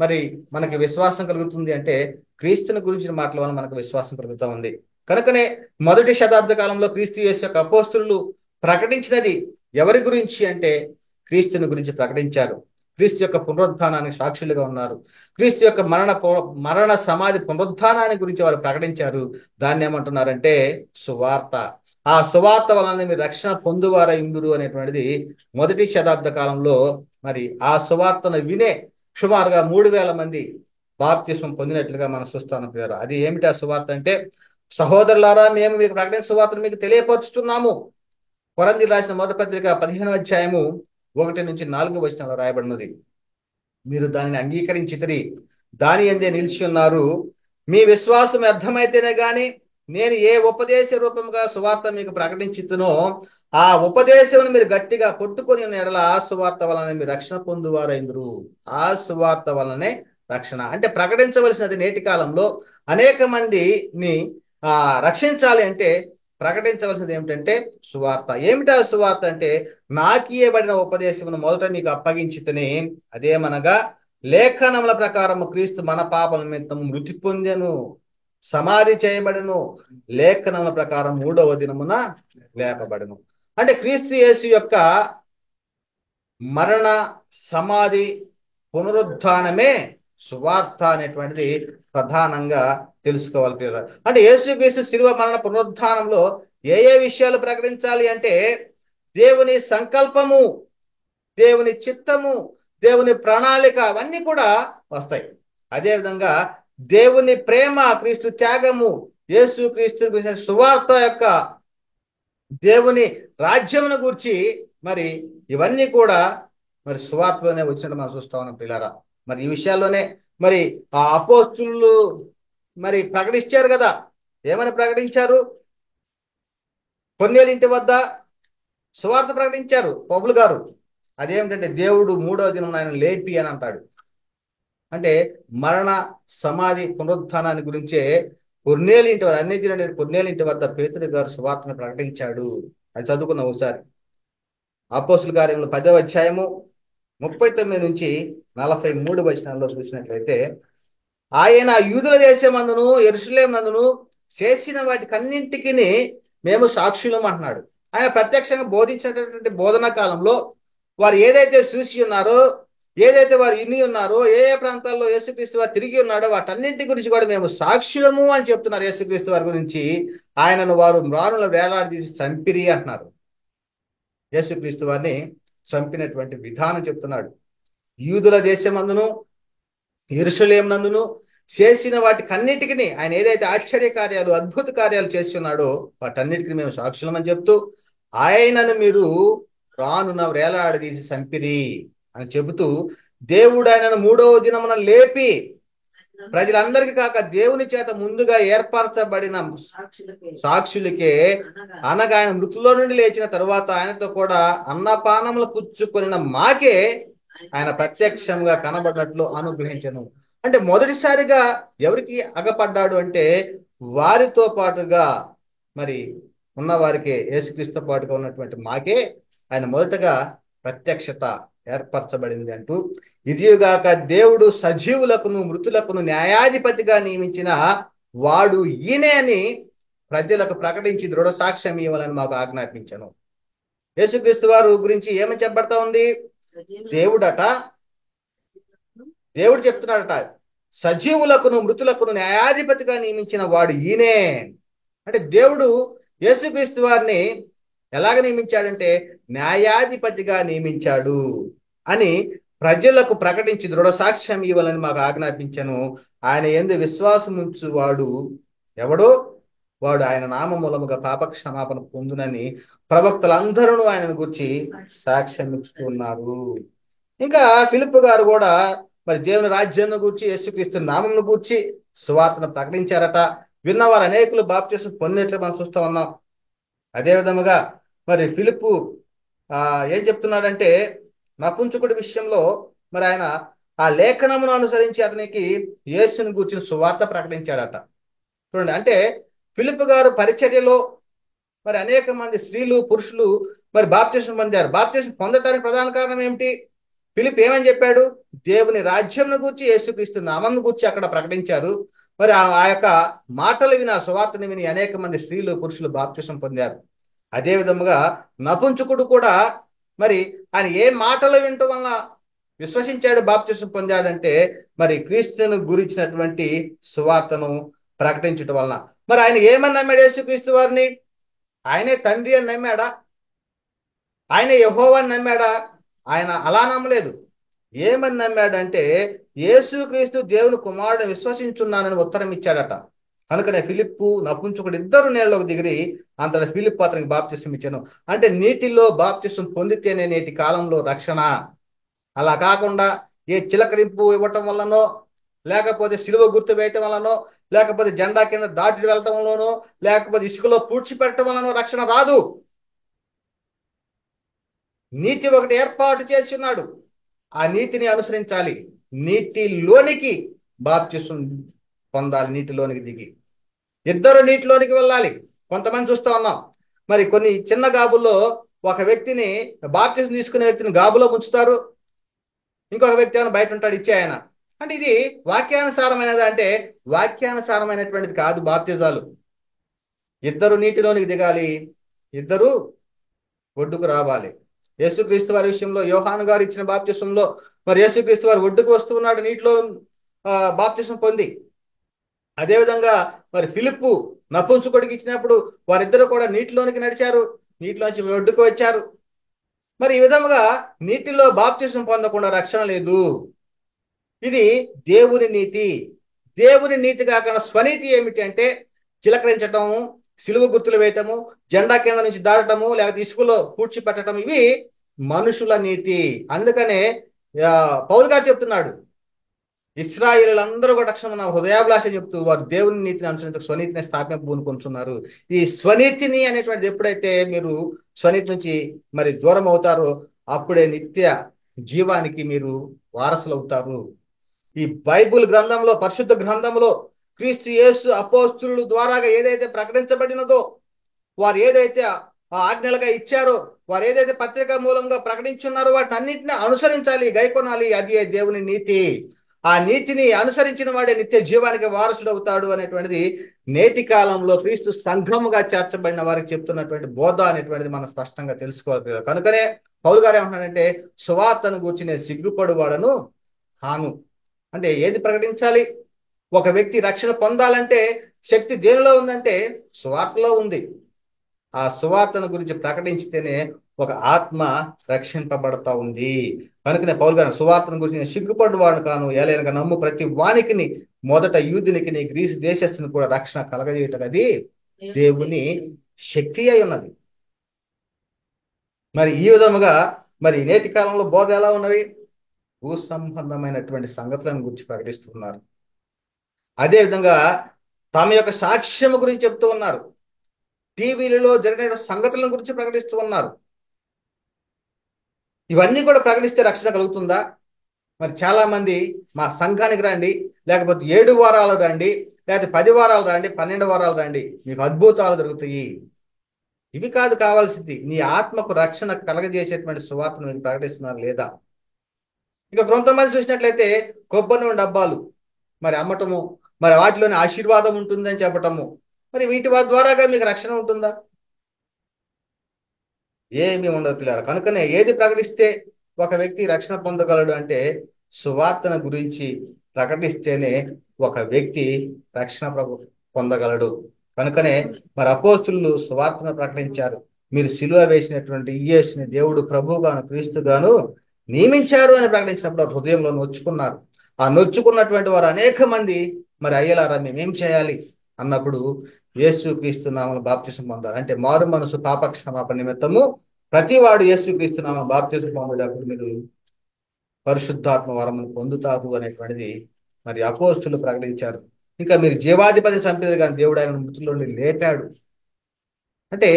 మరి మనకి విశ్వాసం కలుగుతుంది అంటే క్రీస్తుని గురించిన మాటల వల్ల మనకు విశ్వాసం కలుగుతూ ఉంది. కనుకనే మొదటి శతాబ్ద కాలంలో క్రీస్తు యేసు యొక్క అపోస్తులు ప్రకటించినది ఎవరి గురించి అంటే క్రీస్తుని గురించి ప్రకటించారు. క్రీస్తు యొక్క పునరుద్ధానానికి సాక్షులుగా ఉన్నారు. క్రీస్తు యొక్క మరణ సమాధి పునరుద్ధానాన్ని గురించి వారు ప్రకటించారు. దాన్ని ఏమంటున్నారంటే సువార్త. ఆ సువార్త వలన మీరు రక్షణ పొందువారై ఉందురు అనేటువంటిది మొదటి శతాబ్ద కాలంలో మరి ఆ సువార్తను వినే సుమారుగా 3000 మంది బాప్తిస్మం పొందినట్లుగా మనం చూస్తాం. అది ఏమిటి ఆ సువార్త అంటే, సహోదరులారా, మేము మీకు ప్రకటించిన సువార్తను మీకు తెలియపరుచుతున్నాము. కొరింథీయులకు రాసిన మొదటి పత్రిక 15వ అధ్యాయము 1-4 వచనాలు రాయబడినది. మీరు దానిని అంగీకరించితిరి, దాని యందే నిలిచి ఉన్నారు. మీ విశ్వాసం వ్యర్థమైతేనే గాని నేను ఏ ఉపదేశ రూపముగా సువార్త మీకు ప్రకటించుతునో ఆ ఉపదేశమును మీరు గట్టిగా పట్టుకొని ఉన్న యెడల ఆ సువార్త వలన మీరు రక్షణ పొందువారైందురు. ఆ సువార్త వలనే రక్షణ. అంటే ప్రకటించవలసినది నేటి కాలంలో అనేక మందిని రక్షించాలి అంటే ప్రకటించవలసింది ఏమిటంటే సువార్త. ఏమిటా సువార్త అంటే, నాకు ఇయ్యబడిన ఉపదేశమును మొదట మీకు అప్పగించితేనే, అదేమనగా లేఖనముల ప్రకారము క్రీస్తు మన పాపల నిమిత్తం మృతి పొందెను, సమాధి చేయబడెను, లేఖనముల ప్రకారం 3వ దినమున లేపబడెను. అంటే క్రీస్తు యేసు యొక్క మరణ, సమాధి, పునరుత్థానమే సువార్త అనేటువంటిది ప్రధానంగా తెలుసుకోవాలి పిల్లలు. అంటే యేసుక్రీస్తు శిలువ మరణ పునరుత్థానంలో ఏ ఏ విషయాలు ప్రకటించాలి అంటే, దేవుని సంకల్పము, దేవుని చిత్తము, దేవుని ప్రణాళిక అవన్నీ కూడా వస్తాయి. అదేవిధంగా దేవుని ప్రేమ, క్రీస్తు త్యాగము, యేసు క్రీస్తు గురించిన సువార్త యొక్క దేవుని రాజ్యమును గూర్చి మరి ఇవన్నీ కూడా మరి సువార్తలోనే వచ్చినట్టు మనం చూస్తా ఉన్నాం పిల్లారా. మరి ఈ విషయాల్లోనే మరి ఆ అపోస్తులు మరి ప్రకటించారు కదా. ఏమని ప్రకటించారు? కొర్నేలు ఇంటి వద్ద సువార్త ప్రకటించారు పౌలు గారు. అదేమిటంటే దేవుడు 3వ దినం ఆయన లేపి అని అంటాడు. అంటే మరణ, సమాధి, పునరుత్థానాన్ని గురించే కొర్నేలు ఇంటి వద్ద, అన్నిటికంటే కొర్నేలు ఇంటి వద్ద పేతురు గారు సువార్తను ప్రకటించాడు. అది చదువుకున్న ఒకసారి. అపోస్తుల కార్యములు 10వ అధ్యాయము 39 నుంచి 43 వచనాల్లో చూసినట్లయితే, ఆయన యూదుల దేశమందును యెరూషలేము నందును చేసిన వాటికన్నింటికి మేము సాక్షులం అంటున్నాడు. ఆయన ప్రత్యక్షంగా బోధించినటువంటి బోధనా కాలంలో వారు ఏదైతే చూసి ఉన్నారో, ఏదైతే వారు ఇన్ని ఉన్నారో, ఏ ఏ ప్రాంతాల్లో యేసుక్రీస్తు వారు తిరిగి ఉన్నాడో వాటన్నింటి గురించి కూడా మేము సాక్షులము అని చెప్తున్నారు. యేసుక్రీస్తు వారి గురించి ఆయనను వారు మ్రానుల వేలాడదీసి చంపిరి అంటున్నారు. యేసుక్రీస్తు వారిని చంపినటువంటి విధానం చెప్తున్నాడు. యూదుల దేశమందును యెరూషలేము నందును చేసిన వాటికన్నిటికీ ఆయన ఏదైతే ఆశ్చర్య కార్యాలు, అద్భుత కార్యాలు చేసి ఉన్నాడో వాటన్నిటికీ మేము సాక్షులమని చెప్తూ, ఆయనను మీరు రానున వేలాడదీసి చంపిరి అని చెబుతూ, దేవుడు ఆయనను 3వ దినమున లేపి ప్రజలందరికీ కాక దేవుని చేత ముందుగా ఏర్పరచబడిన సాక్షులకే, అనగా ఆయన మృతుల్లో నుండి లేచిన తర్వాత ఆయనతో కూడా అన్నపానములు పుచ్చుకొనిన మాకే ఆయన ప్రత్యక్షంగా కనబడినట్లు అనుగ్రహించను. అంటే మొదటిసారిగా ఎవరికి అగపడ్డాడు అంటే వారితో పాటుగా మరి ఉన్న వారికే, యేసుక్రీస్తుతో పాటుగా ఉన్నటువంటి మాకే ఆయన మొదటగా ప్రత్యక్షత ఏర్పరచబడింది అంటూ, ఇదిగాక దేవుడు సజీవులకును మృతులకును న్యాయాధిపతిగా నియమించిన వాడు ఈయనే అని ప్రజలకు ప్రకటించి దృఢ సాక్ష్యం ఇవ్వాలని మాకు ఆజ్ఞాపించను. యేసుక్రీస్తు వారు గురించి ఏమని చెప్పబడతా ఉంది? దేవుడు చెప్తున్నాడట, సజీవులకును మృతులకును న్యాయాధిపతిగా నియమించిన వాడు ఈయనే. అంటే దేవుడు యేసుక్రీస్తు వారిని ఎలాగ నియమించాడంటే న్యాయాధిపతిగా నియమించాడు అని ప్రజలకు ప్రకటించి దృఢ సాక్ష్యం ఇవ్వాలని మాకు ఆజ్ఞాపించను. ఆయన యందు విశ్వాసం ఉంచువాడు ఎవడో వాడు ఆయన నామమూలముగా పాపక్షమాపణ పొందునని ప్రవక్తలందరూ ఆయనను గురించి సాక్ష్యం ఇస్తున్నారు. ఇంకా ఫిలిప్పు గారు కూడా మరి దేవుని రాజ్యాన్ని గూర్చి, యేసుక్రీస్తు నామమును గూర్చి సువార్తను ప్రకటించారట. విన్నవారు అనేకులు బాప్తిసం పొందినట్లు మనం చూస్తూ ఉన్నాం. అదే విధముగా మరి ఫిలిప్పు ఏం చెప్తున్నాడంటే, నపుంసకుడి విషయంలో మరి ఆయన ఆ లేఖనమును అనుసరించి అతనికి యేసుని గూర్చిన సువార్త ప్రకటించాడట. చూడండి, అంటే ఫిలిప్పు గారు పరిచర్యలో మరి అనేక మంది స్త్రీలు, పురుషులు మరి బాప్తిసం పొందారు. బాప్తిసం పొందటానికి ప్రధాన కారణం ఏమిటి? ఫిలిప్ ఏమని చెప్పాడు? దేవుని రాజ్యంను గూర్చి, యేసుక్రీస్తు నామమును గూర్చి అక్కడ ప్రకటించారు. మరి ఆ యొక్క మాటలు విని, ఆ సువార్తను విని అనేక మంది స్త్రీలు, పురుషులు బాప్తిసం పొందారు. అదే విధముగా నపుంసకుడు కూడా మరి ఆయన ఏ మాటలు వినటం వల్ల విశ్వసించాడు, బాప్తిసం పొందాడంటే మరి క్రీస్తును గురించినటువంటి సువార్తను ప్రకటించటం వలన. మరి ఆయన ఏమని నమ్మాడు యేసుక్రీస్తు వారిని? ఆయనే తండ్రి అని నమ్మాడా? ఆయనే యెహోవా అని నమ్మాడా? ఆయన అలా నమ్మలేదు. ఏమని నమ్మాడంటే యేసుక్రీస్తు దేవుని కుమారుడు విశ్వసించున్నానని ఉత్తరం ఇచ్చాడట. కనుకనే ఫిలిప్పు, నపుంసకుడు ఇద్దరు నీళ్ళలోకి దిగిరి అంతటా ఫిలిప్పు అతనికి బాప్తిసం ఇచ్చాను. అంటే నీటిలో బాప్తిసం పొందితేనే నేటి కాలంలో రక్షణ. అలా కాకుండా ఏ చిలకరింపు ఇవ్వటం వల్లనో, లేకపోతే సిలువ గుర్తు వేయటం వల్లనో, లేకపోతే జెండా కింద దాటి వెళ్ళటంలోనో, లేకపోతే ఇసుకలో పూడ్చిపెట్టడం వల్లనో రక్షణ రాదు. నీతి ఒకటి ఏర్పాటు చేసి ఉన్నాడు, ఆ నీతిని అనుసరించాలి. నీటిలోనికి బాప్తిసం పొందాలి, నీటిలోనికి దిగి. ఇద్దరు నీటిలోనికి వెళ్ళాలి. కొంతమంది చూస్తూ ఉన్నాం, మరి కొన్ని చిన్న గాబుల్లో ఒక వ్యక్తిని, బాప్తిసం తీసుకునే వ్యక్తిని గాబులో ముంచుతారు, ఇంకొక వ్యక్తి ఏమైనా బయట ఉంటాడు ఇచ్చే ఆయన. అంటే ఇది వాక్యానుసారమైనది అంటే వాక్యానుసారమైనటువంటిది కాదు. బాప్తిజాలు ఇద్దరు నీటిలోనికి దిగాలి, ఇద్దరు ఒడ్డుకు రావాలి. యేసుక్రీస్తు వారి విషయంలో యోహాను గారు ఇచ్చిన బాప్తిసంలో మరి యేసుక్రీస్తు వారు ఒడ్డుకు వస్తూ ఉన్నాడు నీటిలో బాప్తిసం పొంది. అదేవిధంగా మరి ఫిలిప్పు నపుంసకుడికి ఇచ్చినప్పుడు వారిద్దరు కూడా నీటిలోనికి నడిచారు, నీటిలోంచి ఒడ్డుకు వచ్చారు. మరి ఈ విధముగా నీటిలో బాప్తిసం పొందకుండా రక్షణ లేదు. ఇది దేవుని నీతి. దేవుని నీతి కాకుండా స్వనీతి ఏమిటి అంటే చిలకరించటము, సిలువ గుర్తులు వేయటము, జెండా కింద నుంచి దాటము, లేకపోతే ఇసుకలో పూడ్చిపెట్టడం, ఇవి మనుషుల నీతి. అందుకనే పౌలు గారు చెప్తున్నాడు, ఇశ్రాయేలులందరూ కూడా రక్షణ ఉన్న హృదయాభిలాష చెప్తూ వారు దేవుని నీతిని అనుసరించి స్వనీతిని స్థాపింపబూనుకుంటున్నారు. ఈ స్వనీతిని అనేటువంటిది ఎప్పుడైతే మీరు స్వనీతి నుంచి మరి దూరం అవుతారో అప్పుడే నిత్య జీవానికి మీరు వారసులు అవుతారు. ఈ బైబుల్ గ్రంథంలో, పరిశుద్ధ గ్రంథంలో క్రీస్తు యేసు అపోస్తుల ద్వారాగా ఏదైతే ప్రకటించబడినదో, వారు ఏదైతే ఆజ్ఞలుగా ఇచ్చారో, వారు ఏదైతే పత్రిక మూలంగా ప్రకటించున్నారో వాటిని అన్నింటినీ అనుసరించాలి, గైకొనాలి. అది దేవుని నీతి. ఆ నీతిని అనుసరించిన వాడే నిత్య జీవానికి వారసుడు అవుతాడు అనేటువంటిది నేటి కాలంలో క్రీస్తు సంఘముగా చేర్చబడిన వారికి చెప్తున్నటువంటి బోధ అనేటువంటిది మనం స్పష్టంగా తెలుసుకోవాలి. కనుకనే పౌలు గారు ఏమంటున్నాడంటే, సువార్తను గూర్చి నేను సిగ్గుపడువాడను కాను. అంటే ఏది ప్రకటించాలి? ఒక వ్యక్తి రక్షణ పొందాలంటే శక్తి దేనిలో ఉందంటే సువార్తలో ఉంది. ఆ సువార్తను గురించి ప్రకటించితేనే ఒక ఆత్మ రక్షింపబడతా ఉంది. కనుకనే పౌలు గారు సువార్తను గురించి నేను సిగ్గుపడు వాడు కాను, ఏలైనగా నమ్ము ప్రతి వానికిని, మొదట యూదునికి గ్రీసు దేశస్తుని కూడా రక్షణ కలగజేయటం అది దేవుని శక్తి అయి ఉన్నది. మరి ఈ విధముగా మరి నేటి కాలంలో బోధ ఎలా ఉన్నవి? భూ సంబంధమైనటువంటి సంగతులను గురించి ప్రకటిస్తున్నారు. అదేవిధంగా తమ యొక్క సాక్ష్యం గురించి చెప్తూ ఉన్నారు. టీవీలలో జరిగిన సంగతులను గురించి ప్రకటిస్తూ ఉన్నారు. ఇవన్నీ కూడా ప్రకటిస్తే రక్షణ కలుగుతుందా? మరి చాలా మంది మా సంఘానికి రండి, లేకపోతే 7 వారాలు రండి, లేకపోతే 10 వారాలు రండి, 12 వారాలు రండి, మీకు అద్భుతాలు జరుగుతాయి. ఇవి కాదు కావాల్సింది. నీ ఆత్మకు రక్షణ కలగజేసేటువంటి సువార్తను మీకు ప్రకటిస్తున్నారు లేదా? ఇక కొంతమంది చూసినట్లయితే కొబ్బరి నూనె డబ్బాలు మరి అమ్మటము, మరి వాటిలోని ఆశీర్వాదం ఉంటుందని చెప్పటము, మరి వీటి ద్వారాగా మీకు రక్షణ ఉంటుందా? ఏమీ ఉండదు పిల్లలు. కనుకనే ఏది ప్రకటిస్తే ఒక వ్యక్తి రక్షణ పొందగలడు అంటే సువార్తన గురించి ప్రకటిస్తేనే ఒక వ్యక్తి రక్షణ పొందగలడు. కనుకనే మరి అపోస్తులు సువార్తను ప్రకటించారు. మీరు సిలువ వేసినటువంటి యేసుని దేవుడు ప్రభువుగాను క్రీస్తుగాను నియమించారు అని ప్రకటించినప్పుడు హృదయంలో నొచ్చుకున్నారు. ఆ నొచ్చుకున్నటువంటి వారు అనేక మంది మరి అయ్యలారా మేమేం చేయాలి అన్నప్పుడు యేసు క్రీస్తు నామమున బాప్తిసం పొందాలి. అంటే మారు మనసు పాప క్షమాపణ నిమిత్తము ప్రతివాడు యేసు క్రీస్తు నామమున బాప్తిసం పొందేటప్పుడు మీరు పరిశుద్ధాత్మ వరమును పొందుతారు అనేటువంటిది మరి అపోస్తులు ప్రకటించారు. ఇంకా మీరు జీవాధిపతి చంపేది కానీ దేవుడు ఆయన మృతుల నుండి లేపాడు. అంటే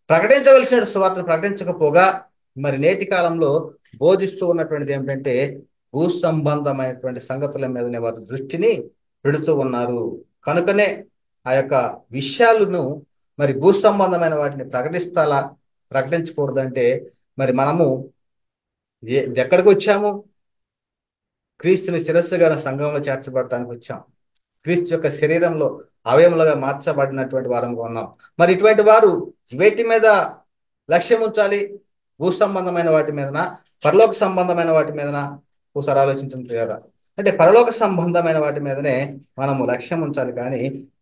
ప్రకటించవలసిన సువార్తను ప్రకటించకపోగా మరి నేటి కాలంలో బోధిస్తూ ఉన్నటువంటిది ఏమిటంటే భూ సంబంధమైనటువంటి సంగతుల మీదనే వారి దృష్టిని పెడుతూ ఉన్నారు. కనుకనే ఆ యొక్క విషయాలను మరి భూ సంబంధమైన వాటిని ప్రకటించకూడదంటే మరి మనము ఎక్కడికి వచ్చాము? క్రీస్తుని శిరస్సుగా సంఘంలో చేర్చబడటానికి వచ్చాం. క్రీస్తు యొక్క శరీరంలో అవయములుగా మార్చబడినటువంటి వారంగా ఉన్నాం. మరి ఇటువంటి వారు వేటి మీద లక్ష్యం ఉంచాలి? భూ సంబంధమైన వాటి మీదనా, పరలోక సంబంధమైన వాటి మీదనా? ఒకసారి ఆలోచించండి కదా. అంటే పరలోక సంబంధమైన వాటి మీదనే మనము లక్ష్యం ఉంచాలి, కానీ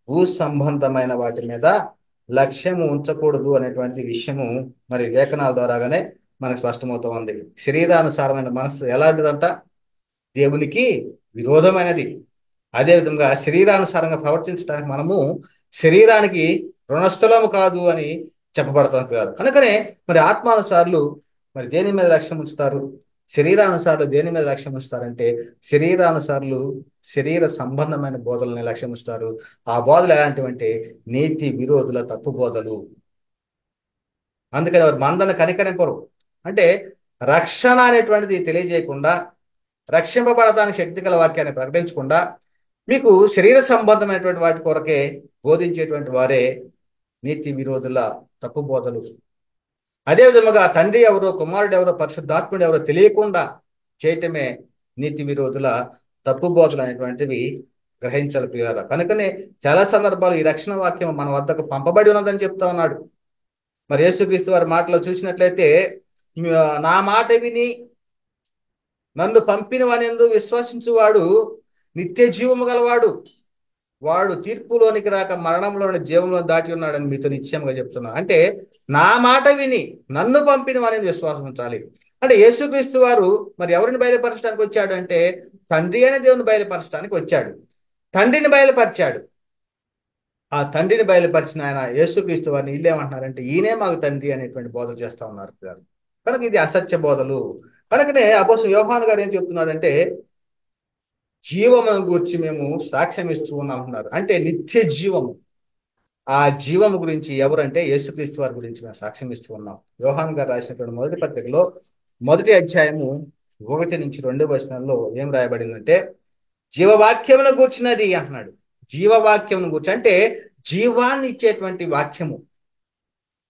భూ సంబంధమైన వాటి మీద లక్ష్యము ఉంచకూడదు అనేటువంటి విషయము మరి లేఖనాల ద్వారాగానే మనకు స్పష్టమవుతూ ఉంది. శరీరానుసారమైన మనస్సు ఎలాంటిదంట? దేవునికి విరోధమైనది. అదేవిధంగా శరీరానుసారంగా ప్రవర్తించడానికి మనము శరీరానికి రుణస్థలము కాదు అని చెప్పబడుతున్నారు. కనుకనే మరి ఆత్మానుసారులు మరి దేని మీద లక్ష్యం ఉంచుతారు? శరీరానుసారులు దేని మీద లక్ష్యం ఉంచుతారంటే శరీరానుసారులు శరీర సంబంధమైన బోధలని లక్ష్యం ఉంచుతారు. ఆ బోధలు ఎలాంటివంటే నీతి విరోధుల తప్పు బోధలు. అందుకని వారు మందను కనికరింపరు. అంటే రక్షణ అనేటువంటిది తెలియజేయకుండా, రక్షింపబడటానికి శక్తి గల వాక్యాన్ని ప్రకటించకుండా మీకు శరీర సంబంధమైనటువంటి వాటి కొరకే బోధించేటువంటి వారే నీతి విరోధుల తప్పు బోధలు. అదే విధముగా తండ్రి ఎవరో, కుమారుడు ఎవరో, పరిశుద్ధాత్ముడు ఎవరో తెలియకుండా చేయటమే నీతి విరోధుల తప్పు బోధలు అనేటువంటివి గ్రహించాలి ప్రియులారా. కనుకనే చాలా సందర్భాలు ఈ రక్షణ వాక్యం మన వద్దకు పంపబడి ఉన్నదని చెప్తా ఉన్నాడు. మరి యేసుక్రీస్తు వారి మాటలో చూసినట్లయితే, నా మాట విని నన్ను పంపిన వానియందు విశ్వసించువాడు నిత్య జీవము గలవాడు, వాడు తీర్పులోనికి రాక మరణంలోని జీవంలో దాటి ఉన్నాడని మీతో నిశ్చయంగా చెప్తున్నా. అంటే నా మాట విని నన్ను పంపిన వారిని విశ్వాసం ఉంచాలి. అంటే యేసుక్రీస్తు వారు మరి ఎవరిని బయలుపరచడానికి వచ్చాడు అంటే తండ్రి అనే దేవుని బయలుపరచడానికి వచ్చాడు. తండ్రిని బయలుపరిచాడు. ఆ తండ్రిని బయలుపరిచిన ఆయన యేసుక్రీస్తు వారిని వీళ్ళు ఏమంటున్నారంటే ఈయనే మాకు తండ్రి అనేటువంటి బోధలు చేస్తా ఉన్నారు. కనుక ఇది అసత్య బోధలు. కనుకనే అపోస్తలుడు యోహాను గారు ఏం చెప్తున్నాడంటే జీవమును గూర్చి మేము సాక్ష్యం ఇస్తూ ఉన్నామంటున్నారు. అంటే నిత్య జీవము, ఆ జీవము గురించి ఎవరంటే యేసుక్రీస్తు వారి గురించి మేము సాక్ష్యం ఇస్తూ ఉన్నాం. యోహాను గారు రాసినటువంటి మొదటి పత్రికలో 1వ అధ్యాయము 1 నుంచి 2వ వచనంలో ఏం రాయబడిందంటే జీవవాక్యమును గూర్చినది అంటున్నాడు. జీవవాక్యమును గూర్చి అంటే జీవాన్ని ఇచ్చేటువంటి వాక్యము,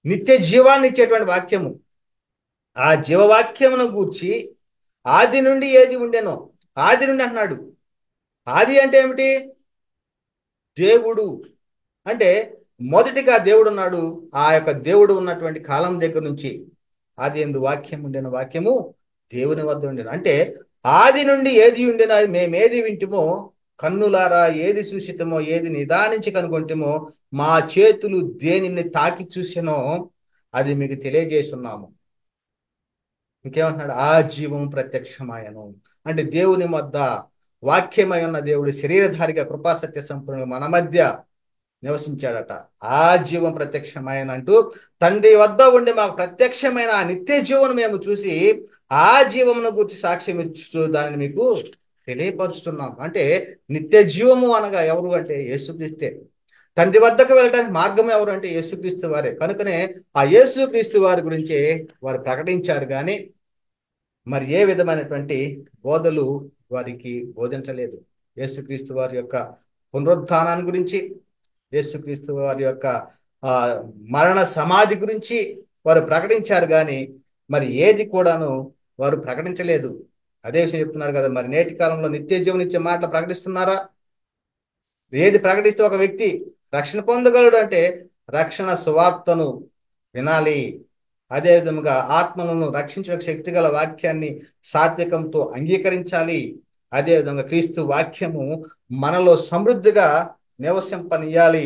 నిత్య జీవాన్ని ఇచ్చేటువంటి వాక్యము. ఆ జీవవాక్యమును గూర్చి ఆది నుండి ఏది ఉండెనో, ఆది నుండి అంటున్నాడు. ఆది అంటే ఏమిటి? దేవుడు. అంటే మొదటిగా దేవుడు ఉన్నాడు. ఆ యొక్క దేవుడు ఉన్నటువంటి కాలం దగ్గర నుంచి ఆది యందు వాక్యం ఉండెను, వాక్యము దేవుని వద్ద ఉండెను. అంటే ఆది నుండి ఏది ఉండెనో మేమేది వింటిమో, కన్నులారా ఏది చూసితమో, ఏది నిదానించి కనుగొంటిమో, మా చేతులు దేనిని తాకి చూసినో అది మీకు తెలియజేస్తున్నాము. ఇంకేమంటున్నాడు? ఆ జీవం ప్రత్యక్షమాయను. అంటే దేవుని వద్ద వాక్యమై ఉన్న దేవుడు శరీరధారిగా కృపాసత్య సంపూర్ణంగా మన మధ్య నివసించాడట. ఆ జీవం ప్రత్యక్షమైన అంటూ తండ్రి వద్ద ఉండి మాకు ప్రత్యక్షమైన ఆ నిత్య జీవను మేము చూసి ఆ జీవమును గురించి సాక్ష్యం ఇస్తూ దానిని మీకు తెలియపరుస్తున్నాం. అంటే నిత్య జీవము అనగా ఎవరు అంటే యేసుక్రీస్తే. తండ్రి వద్దకు వెళ్ళడానికి మార్గం ఎవరు అంటే యేసుక్రీస్తు వారే. కనుకనే ఆ యేసుక్రీస్తు వారి గురించి వారు ప్రకటించారు, కానీ మరి ఏ విధమైనటువంటి బోధలు వారికి బోధించలేదు. యేసుక్రీస్తు వారి యొక్క పునరుత్థానాన్ని గురించి, యేసుక్రీస్తు వారి యొక్క మరణ సమాధి గురించి వారు ప్రకటించారు, కానీ మరి ఏది కూడాను వారు ప్రకటించలేదు. అదే విషయం చెప్తున్నారు కదా, మరి నేటి కాలంలో నిత్య జీవనం ఇచ్చే మాటలు ప్రకటిస్తున్నారా? ఏది ప్రకటిస్తే ఒక వ్యక్తి రక్షణ పొందగలడు అంటే రక్షణ సువార్తను వినాలి. అదే విధముగా ఆత్మలను రక్షించే శక్తి గల వాక్యాన్ని సాత్వికంతో అంగీకరించాలి. అదే విధంగా క్రీస్తు వాక్యము మనలో సమృద్ధిగా నివసింపనీయాలి.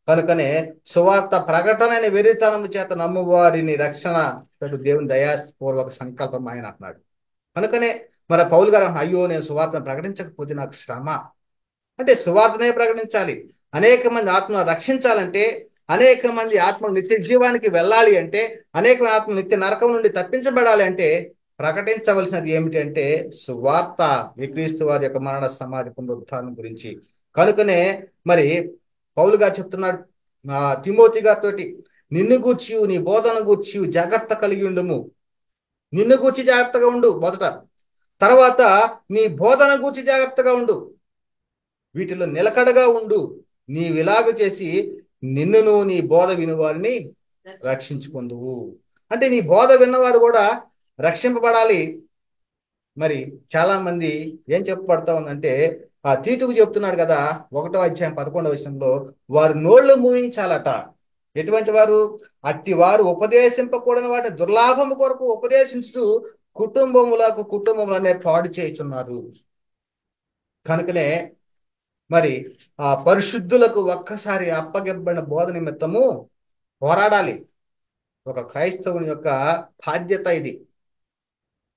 కనుకనే సువార్త ప్రకటనని వెరితనం చేత నమ్మువారిని రక్షణ దేవుని దయాపూర్వక సంకల్పం ఆయన అన్నాడు. కనుకనే మరి పౌలు గారు అయ్యో నేను సువార్తను ప్రకటించకపోతే నాకు శ్రమ. అంటే సువార్తనే ప్రకటించాలి. అనేక మంది ఆత్మను రక్షించాలంటే, అనేక మంది ఆత్మలు నిత్య జీవానికి వెళ్ళాలి అంటే, అనేక ఆత్మలు నిత్య నరకం నుండి తప్పించబడాలి అంటే ప్రకటించవలసినది ఏమిటి అంటే సువార్త, క్రీస్తు వారి యొక్క మరణ సమాధి పునరుత్థానం గురించి. కనుకనే మరి పౌలు గారు చెప్తున్నాడు తిమోతి గారితో, నిన్ను గూర్చి నీ బోధన గూర్చి జాగ్రత్త కలిగి ఉండుము. నిన్ను గూర్చి జాగ్రత్తగా ఉండు మొదట, తర్వాత నీ బోధన గూర్చి జాగ్రత్తగా ఉండు, వీటిలో నిలకడగా ఉండు. నీవిలాగ చేసి నిన్నును నీ బోధ వినువారిని రక్షించుకుందువు. అంటే నీ బోధ విన్నవారు కూడా రక్షింపబడాలి. మరి చాలా మంది ఏం చెప్పబడతా ఉందంటే ఆ తీతుకు చెప్తున్నాడు కదా 1వ అధ్యాయం 11వ వచనంలో, వారు నోళ్లు మూయించాలట. ఎటువంటి వారు? అట్టి వారు ఉపదేశింపకూడని వాటి దుర్లాభము కొరకు ఉపదేశించుతూ కుటుంబములనే పాడు చేయుచున్నారు. కనుకనే మరి ఆ పరిశుద్ధులకు ఒక్కసారి అప్పగింపబడిన బోధ నిమిత్తము పోరాడాలి. ఒక క్రైస్తవుని యొక్క బాధ్యత ఇది.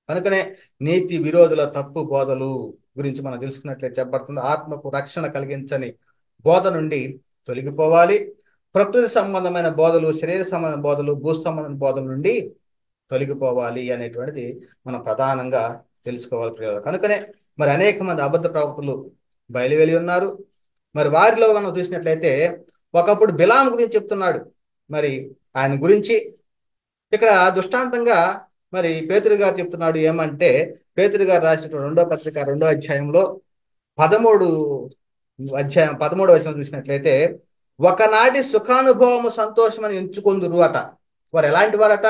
కనుకనే నీతి విరోధుల తప్పు బోధలు గురించి మనం తెలుసుకున్నట్లయితే చెప్పబడుతుంది, ఆత్మకు రక్షణ కలిగించని బోధ నుండి తొలగిపోవాలి. ప్రకృతి సంబంధమైన బోధలు, శరీర సంబంధమైన బోధలు, భూ సంబంధమైన బోధల నుండి తొలగిపోవాలి అనేటువంటిది మనం ప్రధానంగా తెలుసుకోవాలి. కనుకనే మరి అనేక మంది అబద్ధ ప్రవక్తలు బయలువెళ్ళి ఉన్నారు. మరి వారిలో మనం చూసినట్లయితే ఒకప్పుడు బిలాం గురించి చెప్తున్నాడు. మరి ఆయన గురించి ఇక్కడ దృష్టాంతంగా మరి పేతురు గారు చెప్తున్నాడు. ఏమంటే పేతురు గారు రాసిన 2వ పత్రిక 2వ అధ్యాయంలో 13వ వచనం చూసినట్లయితే, ఒకనాటి సుఖానుభవము సంతోషమని ఎంచుకొందురు అట. వారు ఎలాంటి వారట?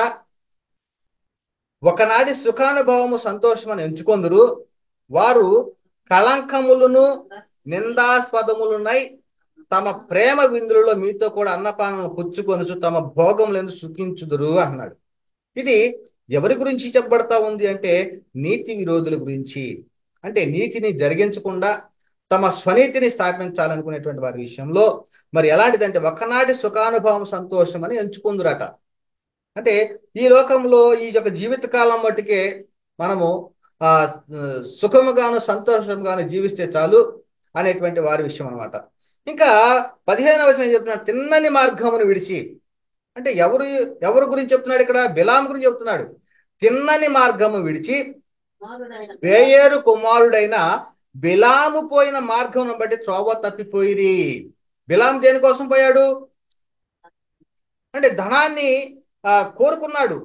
ఒకనాటి సుఖానుభవము సంతోషమని ఎంచుకొందురు. వారు కళంకములను నిందాస్పదములునై తమ ప్రేమ విందులలో మీతో కూడా అన్నపానం పుచ్చుకొనుచు తమ భోగములను సుఖించుదురు అన్నాడు. ఇది ఎవరి గురించి చెప్పబడతా ఉంది అంటే నీతి విరోధుల గురించి. అంటే నీతిని జరిగించకుండా తమ స్వనీతిని స్థాపించాలనుకునేటువంటి వారి విషయంలో మరి ఎలాంటిదంటే ఒకనాటి సుఖానుభవం సంతోషం అని ఎంచుకుందురట. అంటే ఈ లోకంలో ఈ యొక్క జీవితకాలం మట్టుకే మనము ఆ సుఖముగాను సంతోషంగాను జీవిస్తే చాలు అనేటువంటి వారి విషయం అనమాట. ఇంకా 15వ వచనం ఏం చెప్తున్నాడు? తిన్నని మార్గమును విడిచి. అంటే ఎవరు గురించి చెప్తున్నాడు ఇక్కడ? బిలాము గురించి చెప్తున్నాడు. తిన్నని మార్గము విడిచి బేయేరు కుమారుడైన బిలాము పోయిన మార్గమును బట్టి త్రోవ తప్పిపోయిరి. బిలాము దేనికోసం పోయాడు అంటే ధనాన్ని కోరుకున్నాడు,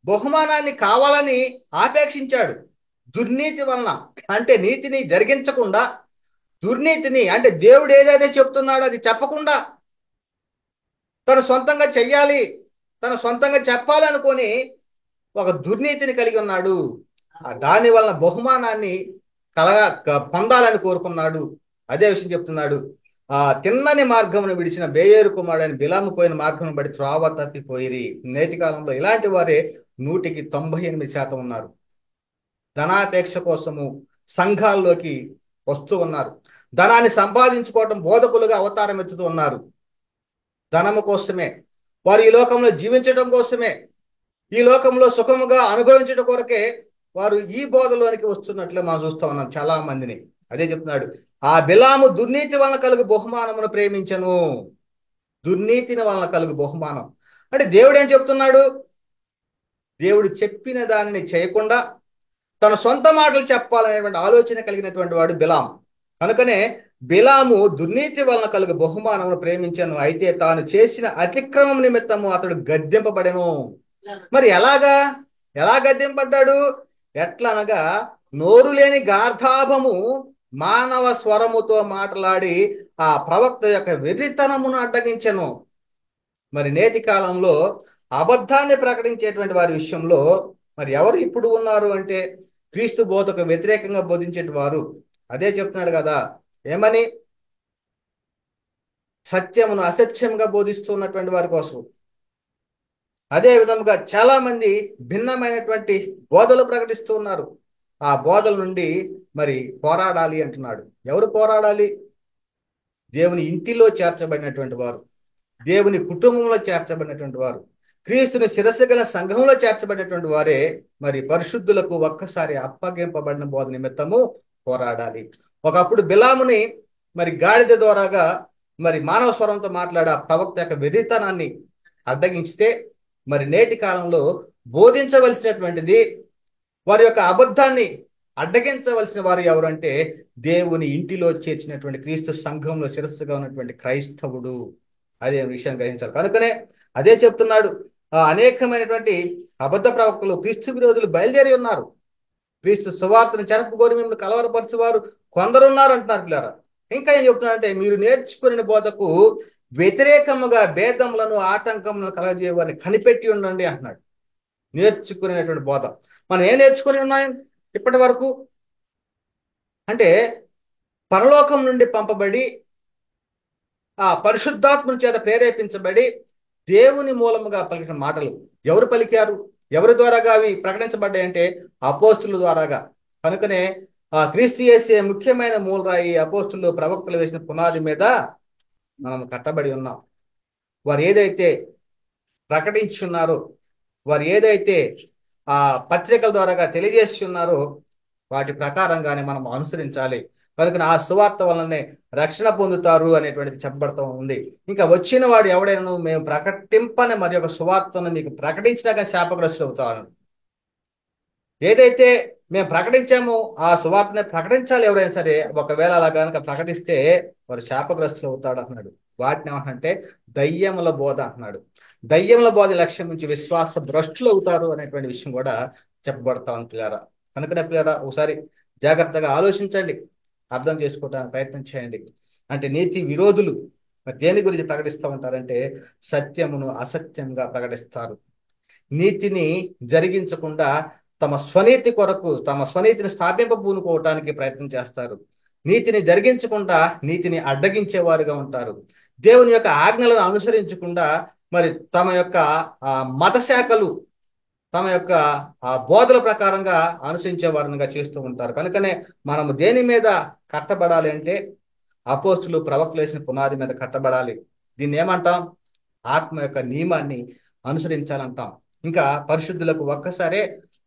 బహుమానాన్ని కావాలని ఆపేక్షించాడు. దుర్నీతి వలన, అంటే నీతిని జరిగించకుండా దుర్నీతిని, అంటే దేవుడు ఏదైతే చెప్తున్నాడో అది చెప్పకుండా తను సొంతంగా చెయ్యాలి, తను సొంతంగా చెప్పాలనుకొని ఒక దుర్నీతిని కలిగి ఉన్నాడు. దాని వలన బహుమానాన్ని పొందాలని కోరుకున్నాడు. అదే విషయం చెప్తున్నాడు. తిన్నని మార్గమును విడిచిన బేయేరు కుమారుడైన బిలాము పోయిన మార్గం బట్టి త్రోవ తప్పిపోయిరి. నేటి కాలంలో ఇలాంటి వారే 100% ఉన్నారు. ధనాపేక్ష కోసము సంఘాల్లోకి వస్తూ ఉన్నారు. ధనాన్ని సంపాదించుకోవటం బోధకులుగా అవతారం ఎత్తుతూ ఉన్నారు. ధనము కోసమే, వారు ఈ లోకంలో జీవించడం కోసమే, ఈ లోకంలో సుఖముగా అనుభవించడం కొరకే వారు ఈ బోధలోనికి వస్తున్నట్లే మనం చూస్తూ ఉన్నాం చాలా మందిని. అదే చెప్తున్నాడు, ఆ బిలాము దుర్నీతి వలన కలుగు బహుమానమును ప్రేమించను. దుర్నీతిని వలన కలుగు బహుమానం అంటే దేవుడు ఏం చెప్తున్నాడు? దేవుడు చెప్పిన దానిని చేయకుండా తన సొంత మాటలు చెప్పాలనేటువంటి ఆలోచన కలిగినటువంటి వాడు బిలాము. కనుకనే బిలాము దుర్నీతి వలన కలుగు బహుమానమును ప్రేమించను, అయితే తాను చేసిన అతిక్రమం నిమిత్తము అతడు గద్దెంపబడెను. మరి ఎలా గద్దెంపడ్డాడు? ఎట్లా అనగా నోరు లేని గార్ధాభము మానవ స్వరముతో మాట్లాడి ఆ ప్రవక్త యొక్క వెర్రితనమును అడ్డగించెను. మరి నేటి కాలంలో అబద్ధాన్ని ప్రకటించేటువంటి వారి విషయంలో మరి ఎవరు ఇప్పుడు ఉన్నారు అంటే క్రీస్తు బోధకు వ్యతిరేకంగా బోధించే వారు. అదే చెప్తున్నాడు కదా, ఏమని? సత్యమును అసత్యంగా బోధిస్తున్నటువంటి వారి కోసం. అదే విధముగా చాలా మంది భిన్నమైనటువంటి బోధలు ప్రకటిస్తూ ఉన్నారు. ఆ బోధల నుండి మరి పోరాడాలి అంటున్నాడు. ఎవరు పోరాడాలి? దేవుని ఇంటిలో చేర్చబడినటువంటి వారు, దేవుని కుటుంబంలో చేర్చబడినటువంటి వారు, క్రీస్తుని శిరస్సు గల సంఘంలో చేర్చబడినటువంటి వారే మరి పరిశుద్ధులకు ఒక్కసారి అప్పగింపబడిన బోధ నిమిత్తము పోరాడాలి. ఒకప్పుడు బిలాముని మరి గాడిద ద్వారాగా మరి మానవ స్వరంతో మాట్లాడే ఆ ప్రవక్త యొక్క వెర్రితనాన్ని అడ్డగించితే మరి నేటి కాలంలో బోధించవలసినటువంటిది, వారి యొక్క అబద్ధాన్ని అడ్డగించవలసిన వారు ఎవరు అంటే దేవుని ఇంటిలో చేర్చినటువంటి క్రీస్తు సంఘంలో శిరస్సుగా ఉన్నటువంటి క్రైస్తవుడు. అదే విషయం గ్రహించాలి. కనుకనే అదే చెప్తున్నాడు, అనేకమైనటువంటి అబద్ధ ప్రవక్తలు, క్రీస్తు విరోధులు బయలుదేరి ఉన్నారు. క్రీస్తు సువార్తను చెరపగోరి మిమ్మల్ని కలవరపరిచేవారు కొందరున్నారు అంటున్నారు పిల్లరా. ఇంకా ఏం చెప్తున్నారంటే మీరు నేర్చుకునే బోధకు వ్యతిరేకముగా భేదములను ఆటంకములను కలగజేయవారిని కనిపెట్టి ఉండండి అంటున్నాడు. నేర్చుకునేటువంటి బోధ మనం ఏం నేర్చుకుని ఉన్నాం ఇప్పటి వరకు అంటే పరలోకం నుండి పంపబడి ఆ పరిశుద్ధాత్మని చేత ప్రేరేపించబడి దేవుని మూలముగా పలికిన మాటలు ఎవరు పలికారు? ఎవరి ద్వారాగా అవి ప్రకటించబడ్డాయంటే అపోస్తుల ద్వారాగా. కనుకనే ఆ క్రీస్తు యేసే ముఖ్యమైన మూలరాయి అపోస్తులు ప్రవక్తలు వేసిన పునాది మీద మనం కట్టబడి ఉన్నాం. వారు ఏదైతే ప్రకటించున్నారో, వారు ఏదైతే ఆ పత్రికల ద్వారాగా తెలియజేసి ఉన్నారో వాటి ప్రకారంగానే మనం అనుసరించాలి. కనుక ఆ సువార్త వలనే రక్షణ పొందుతారు అనేటువంటిది చెప్పబడుతూ ఉంది. ఇంకా వచ్చిన వాడు ఎవడైనా మేము ప్రకటింపని మరి ఒక సువార్తను మీకు ప్రకటించినాక శాపగ్రస్తులు అవుతారు. ఏదైతే మేము ప్రకటించామో ఆ సువార్తనే ప్రకటించాలి ఎవరైనా సరే. ఒకవేళ అలా కనుక ప్రకటిస్తే వారు శాపగ్రస్తులు అవుతాడు అంటున్నాడు. వాటిని ఏమంటే దయ్యముల బోధ అంటున్నాడు. దయ్యముల బోధ లక్ష్యం నుంచి విశ్వాస భ్రష్టులు అవుతారు అనేటువంటి విషయం కూడా చెప్పబడతా ఉంది పిల్లారా. కనుకనే పిల్లారా ఒకసారి జాగ్రత్తగా ఆలోచించండి, అర్థం చేసుకోవడానికి ప్రయత్నం చేయండి. అంటే నీతి విరోధులు మరి దేని గురించి ప్రకటిస్తూ ఉంటారంటే సత్యమును అసత్యంగా ప్రకటిస్తారు. నీతిని జరిగించకుండా తమ స్వనీతి కొరకు తమ స్వనీతిని స్థాపింపబూనుకోవటానికి ప్రయత్నం చేస్తారు. నీతిని జరిగించకుండా నీతిని అడ్డగించేవారుగా ఉంటారు. దేవుని యొక్క ఆజ్ఞలను అనుసరించకుండా మరి తమ యొక్క మత శాఖలు తమ యొక్క బోధల ప్రకారంగా అనుసరించే వారినిగా చేస్తూ ఉంటారు. కనుకనే మనము దేని మీద కట్టబడాలి అంటే అపోస్తులు ప్రవక్తలు వేసిన పునాది మీద కట్టబడాలి. దీన్ని ఏమంటాం? ఆత్మ యొక్క నియమాన్ని అనుసరించాలంటాం. ఇంకా పరిశుద్ధులకు ఒక్కసారే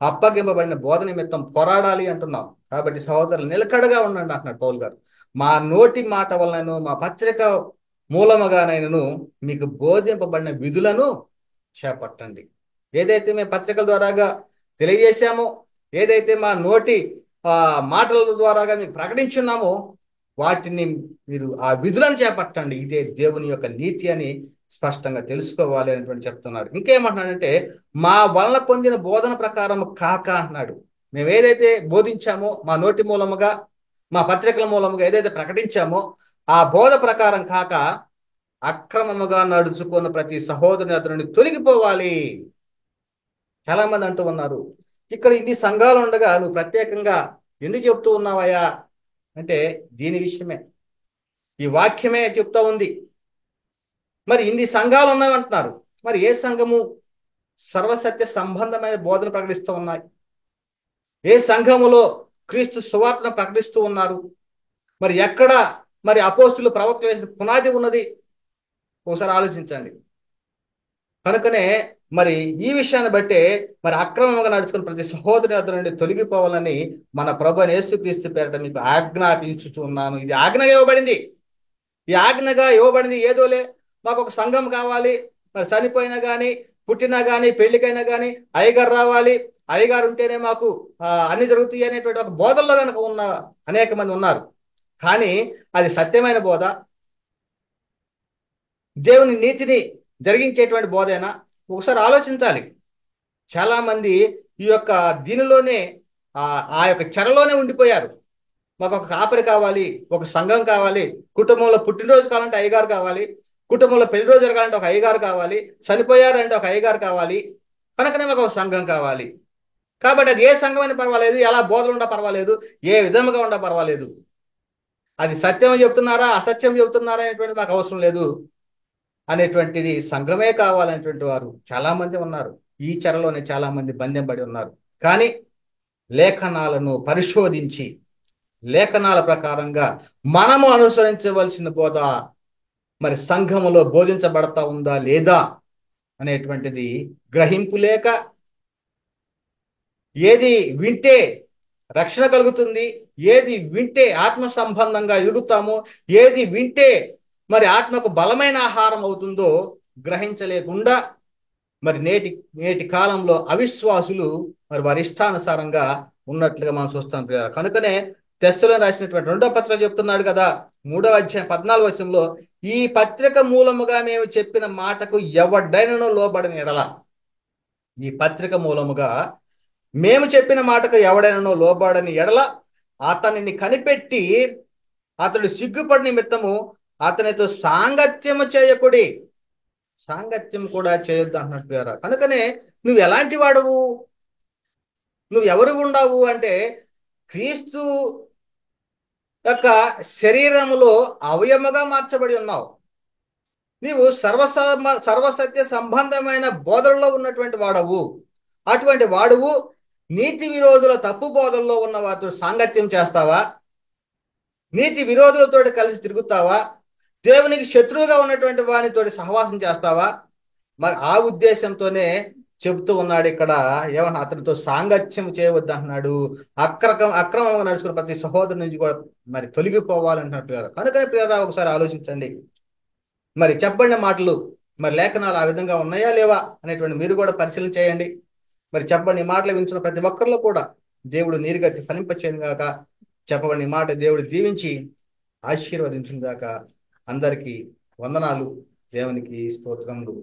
అప్పగింపబడిన బోధ నిమిత్తం పోరాడాలి అంటున్నాం. కాబట్టి సహోదరులు నిలకడగా ఉండండి అంటున్నాడు పౌలు గారు. మా నోటి మాట వలనను మా పత్రిక మూలముగానైనను మీకు బోధింపబడిన విధులను చేపట్టండి. ఏదైతే మేము పత్రికల ద్వారాగా తెలియజేశామో, ఏదైతే మా నోటి మాటల ద్వారాగా మీకు ప్రకటించున్నామో వాటిని మీరు ఆ విధులను చేపట్టండి. ఇదే దేవుని యొక్క నీతి అని స్పష్టంగా తెలుసుకోవాలి అనేటువంటి చెప్తున్నాడు. ఇంకేమంటున్నాడంటే మా వలన పొందిన బోధన ప్రకారం కాక అంటున్నాడు. మేము ఏదైతే బోధించామో మా నోటి మూలముగా మా పత్రికల మూలముగా ఏదైతే ప్రకటించామో ఆ బోధ ప్రకారం కాక అక్రమముగా నడుచుకున్న ప్రతి సహోదరుని అతనిని తొలగిపోవాలి. చాలా మంది అంటూ ఉన్నారు, ఇక్కడ ఇన్ని సంఘాలు ఉండగా నువ్వు ప్రత్యేకంగా ఎందుకు చెప్తూ ఉన్నావయ్యా అంటే దీని విషయమే, ఈ వాక్యమే చెప్తా ఉంది. మరి ఇన్ని సంఘాలు ఉన్నాయంటున్నారు, మరి ఏ సంఘము సర్వసత్య సంబంధమైన బోధన ప్రకటిస్తూ ఉన్నాయి? ఏ సంఘములో క్రీస్తు సువార్తను ప్రకటిస్తూ ఉన్నారు? మరి ఎక్కడ మరి అపోస్తులు ప్రవక్తలు వేసిన పునాది ఉన్నది? ఒకసారి ఆలోచించండి. కనుకనే మరి ఈ విషయాన్ని బట్టే మరి అక్రమంగా నడుచుకుని ప్రతి సహోదరి అతని నుండి తొలగిపోవాలని మన ప్రభు యేసుక్రీస్తు పేరట మీకు ఆజ్ఞాపించుచున్నాను. ఇది ఆజ్ఞగా ఇవ్వబడింది. ఈ ఆజ్ఞగా ఇవ్వబడింది ఏదోలే మాకు ఒక సంఘం కావాలి, మరి చనిపోయినా కానీ పుట్టినా కానీ పెళ్లికైనా కానీ అయ్యగారు రావాలి, అయ్యగారు ఉంటేనే మాకు అన్ని జరుగుతాయి అనేటువంటి ఒక బోధల్లో కనుక ఉన్న అనేక మంది ఉన్నారు. కానీ అది సత్యమైన బోధ, దేవుని నీతిని జరిగించేటువంటి బోధేనా? ఒకసారి ఆలోచించాలి. చాలా మంది ఈ యొక్క దీనిలోనే ఆ యొక్క చెరలోనే ఉండిపోయారు. మాకు ఒక కాపరి కావాలి, ఒక సంఘం కావాలి, కుటుంబంలో పుట్టినరోజు కావాలంటే అయ్యగారు కావాలి, కుటుంబంలో పెళ్లి రోజు జరగాలంటే ఒక అయ్యగారు కావాలి, చనిపోయారంటే ఒక అయ్యగారు కావాలి, కనుకనే మాకు ఒక సంఘం కావాలి. కాబట్టి అది ఏ సంఘం అయినా పర్వాలేదు, ఎలా బోధలు ఉండా పర్వాలేదు, ఏ విధముగా ఉండా పర్వాలేదు, అది సత్యం చెప్తున్నారా అసత్యం చెబుతున్నారా అనేటువంటిది మాకు అవసరం లేదు అనేటువంటిది సంఘమే కావాలనేటువంటి వారు చాలా మంది ఉన్నారు. ఈ చెరలోనే చాలా మంది బంధింపబడి ఉన్నారు. కానీ లేఖనాలను పరిశోధించి లేఖనాల ప్రకారంగా మనము అనుసరించవలసిన బోధ మరి సంఘములో బోధించబడతా ఉందా లేదా అనేటువంటిది గ్రహింపు లేక, ఏది వింటే రక్షణ కలుగుతుంది, ఏది వింటే ఆత్మ సంబంధంగా ఎదుగుతామో, ఏది వింటే మరి ఆత్మకు బలమైన ఆహారం అవుతుందో గ్రహించలేకుండా మరి నేటి కాలంలో అవిశ్వాసులు మరి వారి ఇష్టానుసారంగా ఉన్నట్లుగా మనం చూస్తాం. కనుకనే తెస్సలోనికి రాసినటువంటి 2వ పత్రిక చెప్తున్నాడు కదా, 3వ అధ్యాయం 14వ వచనంలో, ఈ పత్రిక మూలముగా మేము చెప్పిన మాటకు ఎవడైనను లోబడని ఎడల, ఈ పత్రిక మూలముగా మేము చెప్పిన మాటకు ఎవడైనను లోబడని ఎడల అతనిని కనిపెట్టి అతడు సిగ్గుపడి నిమిత్తము అతనితో సాంగత్యము చేయకుడి. సాంగత్యం కూడా చేయొద్దు అంటున్నట్టు. కనుకనే నువ్వు ఎలాంటి వాడువు, నువ్వు ఎవరు ఉండావు అంటే క్రీస్తు యొక్క శరీరములో అవయముగా మార్చబడి ఉన్నావు. నీవు సర్వసత్య సంబంధమైన బోధనలో ఉన్నటువంటి వాడవు. అటువంటి వాడువు నీతి విరోధుల తప్పు బోధనలో ఉన్న వారితో సాంగత్యం చేస్తావా? నీతి విరోధులతో కలిసి తిరుగుతావా? దేవునికి శత్రువుగా ఉన్నటువంటి వారితోటి సహవాసం చేస్తావా? మరి ఆ ఉద్దేశంతోనే చెబుతూ ఉన్నాడు ఇక్కడ. ఏమన్నా అతనితో సాంగత్యం చేయవద్దు అంటున్నాడు. అక్రమంగా నడుచుకున్న ప్రతి సహోదరు నుంచి కూడా మరి తొలగిపోవాలంటున్నట్టు. కనుక ప్రియరా ఒకసారి ఆలోచించండి. మరి చెప్పబడిన మాటలు మరి లేఖనాలు ఆ విధంగా ఉన్నాయా లేవా అనేటువంటి మీరు కూడా పరిశీలన చేయండి. మరి చెప్పబడిన మాటలు వింటున్న ప్రతి ఒక్కరిలో కూడా దేవుడు నీరుగట్టి ఫలింపచేయను గాక. చెప్పబడిన మాట దేవుడు దీవించి ఆశీర్వదించును గాక. అందరికీ వందనాలు. దేవునికి స్తోత్రములు.